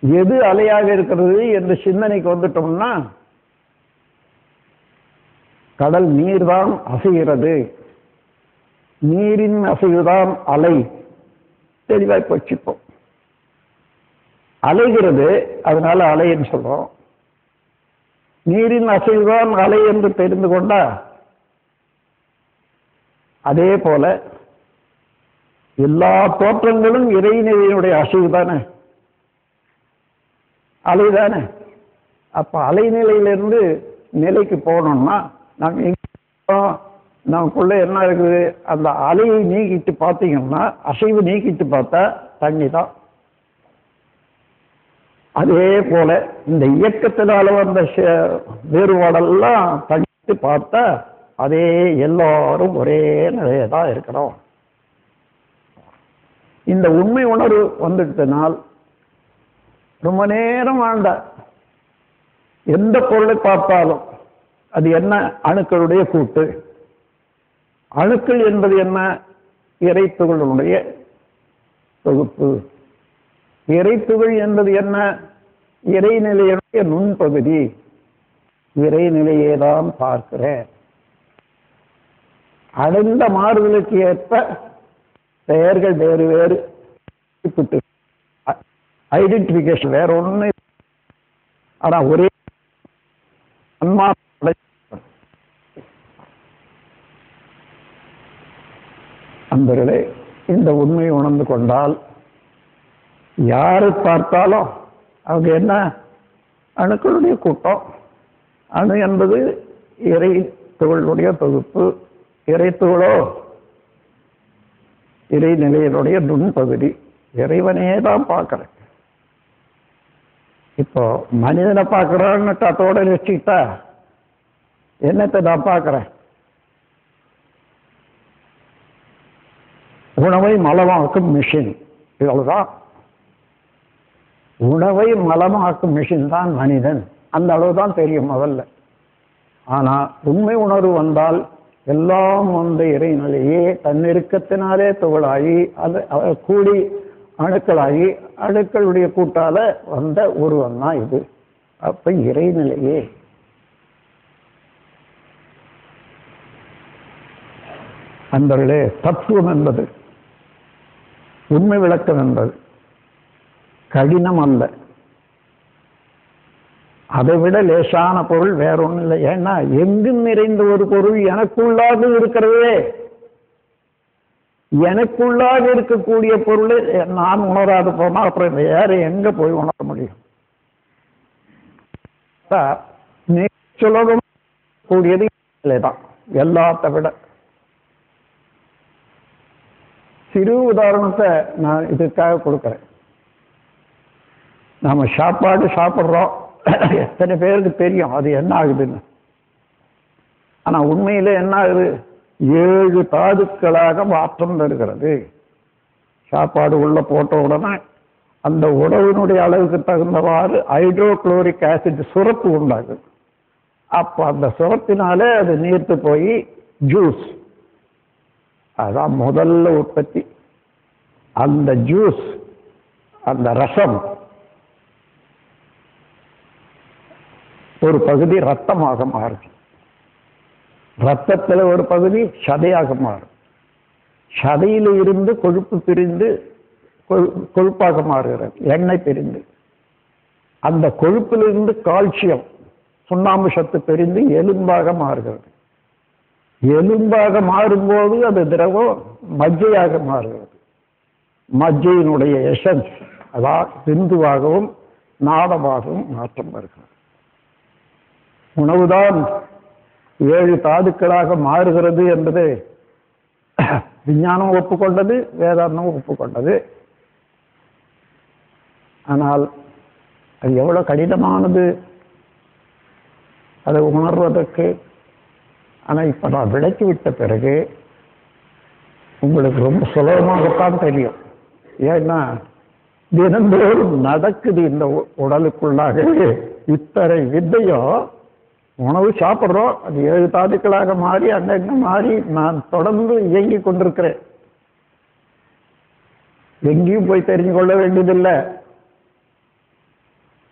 எது அலையாக இருக்கிறது என்று சிந்தனைக்கு வந்துட்டோம்னா, கடல் நீர் தான் அசைகிறது, நீரின் அசைவுதான் அலை. தெளிவாய் போச்சுப்போம். அலைகிறது, அதனால அலை என்று சொல்றோம். நீரின் அசைவுதான் அலை என்று தெரிந்து கொண்டா, அதே போல எல்லா தோற்றங்களும் இறைநிலையினுடைய அசைவு தானே, அலைதானே. அப்ப அலைநிலையிலிருந்து நிலைக்கு போனோம்னா நமக்குள்ள என்ன இருக்குது? அந்த அலையை நீக்கிட்டு பார்த்தீங்கன்னா, அசைவு நீக்கிட்டு பார்த்தா தண்ணி தான். அதே போல இந்த இயக்கத்தினால வந்த வேறுபாடெல்லாம் தனித்து பார்த்தா அதே எல்லாரும் ஒரே நிலையை தான் இருக்கணும். இந்த உண்மை உணர்வு வந்துட்டனால் ரொம்ப நேரம் ஆண்ட எந்த பொருளை பார்த்தாலும் அது என்ன? அணுக்களுடைய கூட்டு. அணுக்கள் என்பது என்ன? இறைத்துகளுடைய தொகுப்பு. இறைத்துகள் என்பது என்ன? இறைநிலையுடைய நுண்பகுதி. இறைநிலையை தான் பார்க்கிறேன். அடைந்த மாறுதலுக்கு ஏற்ப பெயர்கள் வேறு வேறு ஐடென்டிபிகேஷன் வேற ஒண்ணு. ஆனா ஒரே அன்பர்களே, இந்த உண்மையை உணர்ந்து கொண்டால் யாரை பார்த்தாலும் அவங்க என்ன? அணுக்களுடைய கூட்டம். அணு என்பது இறை துகளுடைய தொகுப்பு. இறை துகளோ இறைநிலையினுடைய நுண்பகுதி. இறைவனையே தான் பார்க்கிறேன். இப்போ மனிதனை பார்க்கிறோன்னு அதோட நிறுத்திட்டா என்னத்தை நான் பார்க்கிறேன்? உணவை மலமாக்கும் மிஷின். இவ்வளவுதான். உணவை மலமாக்கும் மிஷின் தான் மனிதன். அந்த அளவுதான் தெரியும் முதல்ல. ஆனா உண்மை உணர்வு வந்தால் எல்லாம் வந்த இறைநிலையே தன்னிருக்கத்தினாலே துகளாகி அது கூடி அணுக்களாகி அணுக்களுடைய கூட்டால வந்த உருவம் தான் இது. அப்ப இறைநிலையே. அன்பர்களே, தத்துவம் என்பது, உண்மை விளக்கம் என்பது கடினம் அல்ல. அதை விட லேசான பொருள் வேற ஒன்றும் இல்லை. ஏன்னா எங்கும் நிறைந்த ஒரு பொருள் எனக்குள்ளாக இருக்கிறதே. எனக்குள்ளாக இருக்கக்கூடிய பொருள் நான் உணராது போனா அப்புறம் வேற எங்க போய் உணர முடியும்? சுலபம் கூடியது தான் எல்லாத்த விட. சிறு உதாரணத்தை நான் இதுக்காக கொடுக்கிறேன். நாம சாப்பாடு சாப்பிட்றோம், எத்தனை பேருக்கு தெரியும் அது என்ன ஆகுதுன்னு. ஆனா உண்மையில என்ன ஆகுது? 7 தாதுக்களாக மாற்றம் தருகிறது. சாப்பாடு உள்ள போட்ட உடனே அந்த உணவினுடைய அளவுக்கு தகுந்தவாறு ஹைட்ரோகுளோரிக் ஆசிட் சுரப்பு உண்டாகுது. அப்ப அந்த சுரப்பினாலே அது நீர்த்து போய் ஜூஸ், அதான் முதல்ல உற்பத்தி. அந்த ஜூஸ், அந்த ரசம் ஒரு பகுதி ரத்தமாக மாறுது. ரத்தத்தில் ஒரு பகுதி சதையாக மாறும். சதையில இருந்து கொழுப்பு பிரிந்து கொழுப்பாக மாறுகிறது, எண்ணெய் பிரிந்து. அந்த கொழுப்பிலிருந்து கால்சியம், சுண்ணாம்பு சத்து பிரிந்து எலும்பாக மாறுகிறது. எலும்பாக மாறும்போது அது திரவம் மஜ்ஜையாக மாறுகிறது. மஜ்ஜையினுடைய எசன்ஸ், அதாவது பிந்துவாகவும் நாடமாகவும் மாற்றம் வருகிறது. உணவுதான் 7 தாதுக்களாக மாறுகிறது என்பது விஞ்ஞானம் ஒப்புக்கொண்டது, வேதாந்தம் ஒப்புக்கொண்டது. ஆனால் அது எவ்வளவு கடினமானது அதை உணர்வதற்கு. ஆனால் இப்ப நான் விளக்கி விட்ட பிறகு உங்களுக்கு ரொம்ப சுலபமாகத்தான் தெரியும். ஏன்னா தினந்தோறும் நடக்குது இந்த உடலுக்குள்ளாக இத்தனை வித்தையும். உணவு சாப்பிட்றோம், அது 7 தாதுக்களாக மாறி அங்கங்க மாறி நான் தொடர்ந்து இயங்கி கொண்டிருக்கிறேன். எங்கேயும் போய் தெரிஞ்சு கொள்ள வேண்டியதில்லை.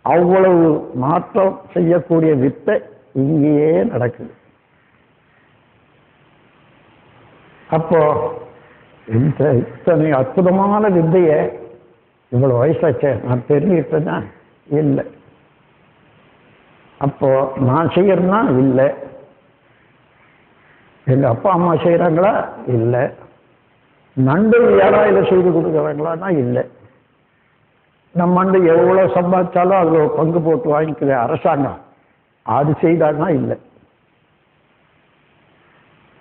அவ்வளவு மாற்றம் செய்யக்கூடிய வித்தை இங்கேயே நடக்குது. அப்போ இத்தனை அற்புதமான வித்தையை இவ்வளவு வயசாச்சே நான் தெரிஞ்சுக்கிட்டேன்னா இல்லை. அப்போ நான் செய்யறேன்னா இல்லை. எங்க அப்பா அம்மா செய்யறாங்களா? இல்லை. நண்பர்கள் யாரா இதை செய்து கொடுக்குறாங்களான்னா இல்லை. நம்ம எவ்வளவு சம்பாதிச்சாலும் அதுல பங்கு போட்டு வாங்கிக்கிற அரசாங்கம் அது செய்தாங்கன்னா இல்லை.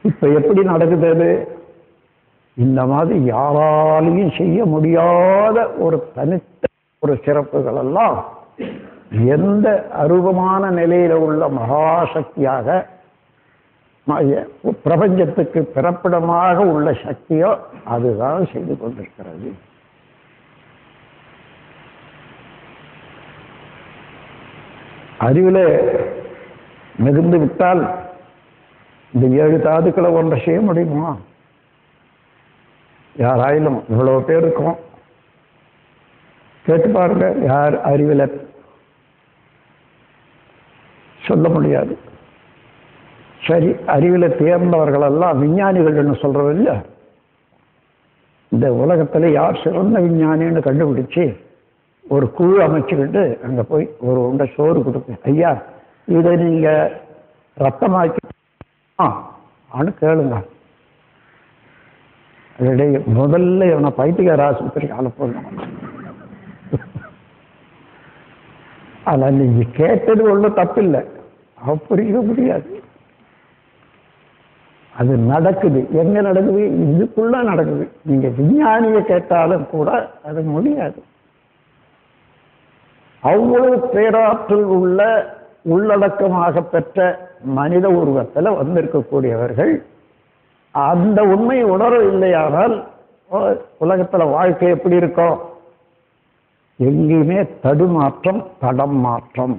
இப்ப எப்படி நடக்குது அது? இந்த மாதிரி யாராலையும் செய்ய முடியாத ஒரு தனித்த ஒரு சிறப்புகள் எல்லாம் எந்த அரூபமான நிலையில உள்ள மகாசக்தியாக பிரபஞ்சத்துக்கு பிறப்பிடமாக உள்ள சக்தியோ அதுதான் செய்து கொண்டிருக்கிறது. அறிவில் மிகுந்து விட்டால் இந்த 7 தாதுக்களை ஒன்றை செய்ய முடியுமா? யாராயிலும் இவ்வளவு பேர் இருக்கும், கேட்டு பாருங்க. யார் அறிவில் சொல்ல முடியாது. சரி, அறிவில் தேர்ந்தவர்களெல்லாம் விஞ்ஞானிகள்னு சொல்றது இல்லை. இந்த உலகத்தில் யார் சிறந்த விஞ்ஞானின்னு கண்டுபிடிச்சு ஒரு குழு அமைச்சுக்கிட்டு அங்கே போய் ஒரு உண்டை சோறு கொடுப்பேன், ஐயா இதை நீங்கள் ரத்தமாக்கி கேளுங்க. இடையே முதல்ல இவனை பைத்தியக்கார ஆஸ்பத்திரிக்கு அனுப்பணும். ஆனால் நீங்க கேட்டது ஒன்றும் தப்பில்லை, புரிய முடியாது. அது நடக்குது. எங்க நடக்குது? இதுக்குள்ள நடக்குது. நீங்க விஞ்ஞானியை கேட்டாலும் கூட அது முடியாது. அவ்வளவு பேராற்றல் உள்ள உள்ளடக்கமாக பெற்ற மனித உருவத்தில் வந்திருக்கக்கூடியவர்கள் அந்த உண்மையை உணரவில்லையானால் உலகத்துல வாழ்க்கை எப்படி இருக்கும்? எங்கேயுமே தடுமாற்றம், தடம் மாற்றம்.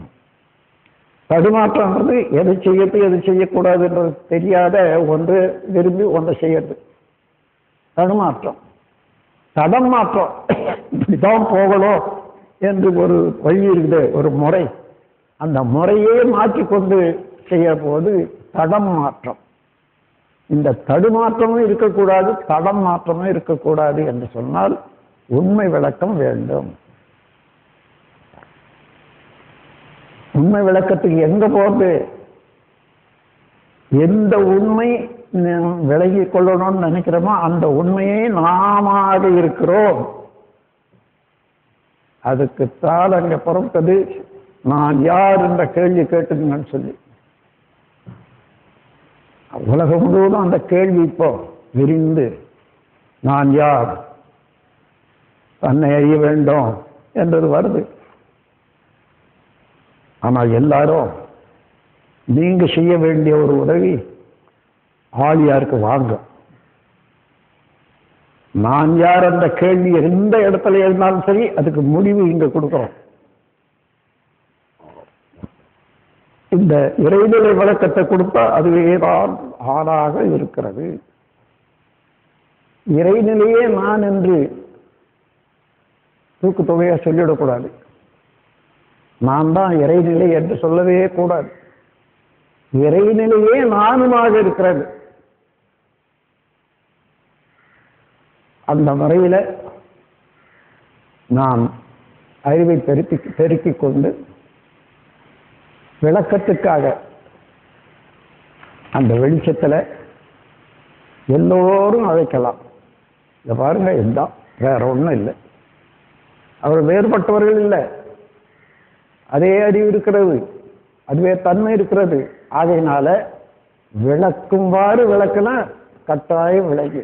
தடுமாற்றம்ன்றது எது செய்யறது எது செய்யக்கூடாதுன்றது தெரியாத ஒன்று விரும்பி ஒன்றை செய்யறது தடுமாற்றம். தடம் மாற்றம், இப்படிதான் போகணும் என்று ஒரு வழி இருக்குது, ஒரு முறை. அந்த முறையே மாற்றிக்கொண்டு செய்ய போது தடம் மாற்றம். இந்த தடுமாற்றமும் இருக்கக்கூடாது, தடம் மாற்றமும் இருக்கக்கூடாது என்று சொன்னால் உண்மை விளக்கம் வேண்டும். உண்மை விளக்கத்துக்கு எங்க போகுது? எந்த உண்மை விலகி கொள்ளணும்னு நினைக்கிறோமோ அந்த உண்மையை நாம இருக்கிறோம். அதுக்குத்தான் அங்க புறப்பட்டது நான் யார் என்ற கேள்வி கேட்டுங்கன்னு சொல்லி. உலகம் முழுவதும் அந்த கேள்வி இப்போ விரிந்து நான் யார், தன்னை அறிய வேண்டும் என்றது வருது. ஆனால் எல்லாரும் நீங்க செய்ய வேண்டிய ஒரு உதவி, ஆழியாருக்கு வாங்க. நான் யார் என்ற கேள்வி எந்த இடத்துல இருந்தாலும் சரி அதுக்கு முடிவு இங்க கொடுக்கிறோம். இந்த இறைநிலை விளக்கத்தை கொடுத்தா அதுவேதான் ஆளாக இருக்கிறது. இறைநிலையே நான் என்று தூக்கு தொகையா சொல்லிவிடக்கூடாது. நான் தான் இறைநிலை என்று சொல்லவே கூடாது. இறைநிலையே நானுமாக இருக்கிறது. அந்த முறையில் நாம் அறிவை பெருக்கிக் கொண்டு விளக்கத்துக்காக அந்த வெளிச்சத்தில் எல்லோரும் அழைக்கலாம். இதை பாருங்க, இதுதான், வேற ஒன்றும் இல்லை. அவர் வேறுபட்டவர்கள் இல்லை. அதே அறிவு இருக்கிறது, அதுவே தன்மை இருக்கிறது. ஆகையினால விளக்கும்வாறு விளக்குனா கட்டாயம் விளங்கி.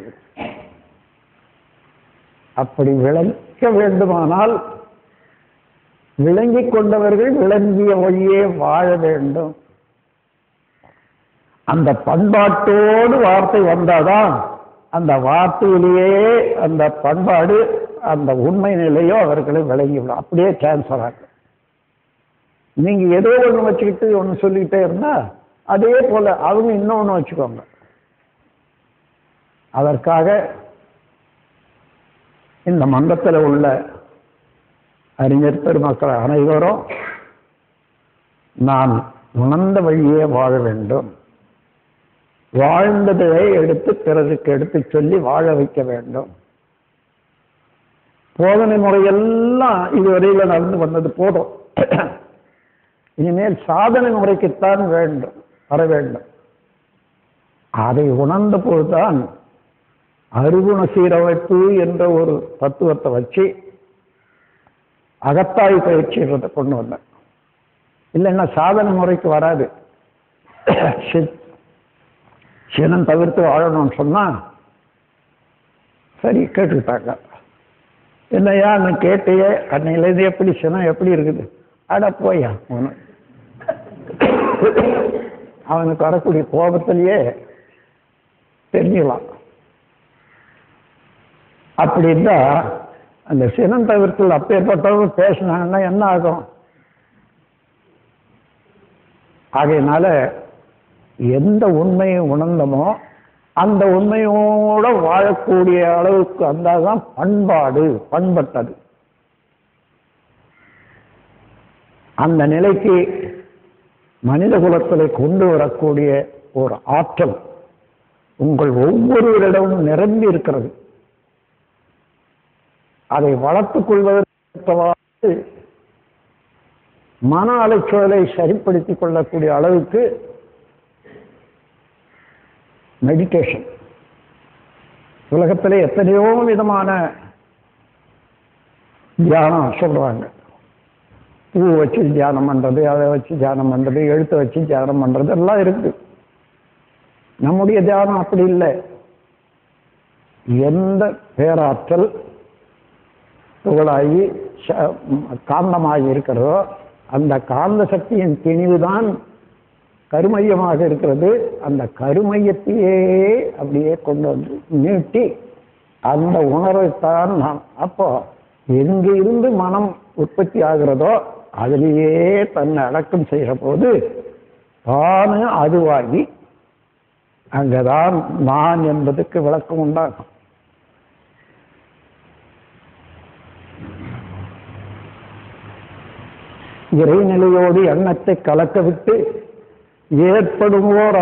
அப்படி விளக்க வேண்டுமானால் விளங்கிக் கொண்டவர்கள் விளங்கிய வழியே வாழ வேண்டும். அந்த பண்பாட்டோடு வார்த்தை வந்தாதான் அந்த வார்த்தையிலேயே அந்த பண்பாடு அந்த உண்மை நிலையோ அவர்களை விளங்கிவிடும். அப்படியே டிரான்ஸ்ஃபர் ஆகும். நீங்க ஏதோ ஒன்று வச்சுக்கிட்டு ஒன்று சொல்லிக்கிட்டே இருந்தா அதே போல அவங்க இன்னொன்று வச்சுக்கோங்க. அதற்காக இந்த மன்றத்தில் உள்ள அறிஞர் பெருமக்கள் அனைவரும் நான் உணர்ந்த வழியே வாழ வேண்டும், வாழ்ந்ததை எடுத்து பிறருக்கு எடுத்து சொல்லி வாழ வைக்க வேண்டும். போதனை முறையெல்லாம் இதுவரையில் நடந்து வந்தது போதும். இனிமேல் சாதனை முறைக்குத்தான் வேண்டும், வர வேண்டும். அதை உணர்ந்த போதுதான் அருகுண சீரமைப்பு என்ற ஒரு தத்துவத்தை வச்சு அகத்தாய்வு பயிற்சின்றதை கொண்டு வந்தேன். இல்லைன்னா சாதனை முறைக்கு வராது. சினம் தவிர்த்து வாழணும்னு சொன்னா சரி கேட்டுக்கிட்டாங்க. என்னையா நீ கேட்டையே அன்னையிலேருந்து எப்படி சினம் எப்படி இருக்குது? அட போயா அவனுக்கு வரக்கூடிய கோபத்திலேயே தெரிஞ்சுக்கலாம். அப்படின்னா அந்த சினம் தவிர்த்து அப்பேற்பட்டவங்க பேசினாங்கன்னா என்ன ஆகும்? ஆகையினால எந்த உண்மையை உணர்ந்தமோ அந்த உண்மையோட வாழக்கூடிய அளவுக்கு வந்தாதான் பண்பாடு, பண்பட்டது. அந்த நிலைக்கு மனித குலத்தில் கொண்டு வரக்கூடிய ஒரு ஆற்றல் உங்கள் ஒவ்வொருவரிடமும் நிரம்பி இருக்கிறது. அதை வளர்த்துக் கொள்வதற்கு மன அலைச்சூழலை சரிப்படுத்திக் கொள்ளக்கூடிய அளவுக்கு மெடிடேஷன். உலகத்திலே எத்தனையோ விதமான தியானம் சொல்றாங்க. பூ வச்சு தியானம் பண்றது, அதை வச்சு தியானம் பண்றது, எழுத்தை வச்சு தியானம் பண்றது எல்லாம் இருக்கு. நம்முடைய தியானம் அப்படி இல்லை. எந்த பேராற்றல் துகளாகி காந்தமாகி இருக்கிறதோ அந்த காந்த சக்தியின் திணிவுதான் கருமையமாக இருக்கிறது. அந்த கருமையத்தையே அப்படியே கொண்டு வந்து நீட்டி அந்த உணர்வைத்தான் நாம். அப்போ எங்கு இருந்து மனம் உற்பத்தி ஆகிறதோ அதிலேயே தன்னை அடக்கம் செய்கிற போது தானு அதுவாகி அங்கதான் நான் என்பதற்கு விளக்கம் உண்டாகும். இறைநிலையோடு எண்ணத்தை கலக்க விட்டு ஏற்படுவோர்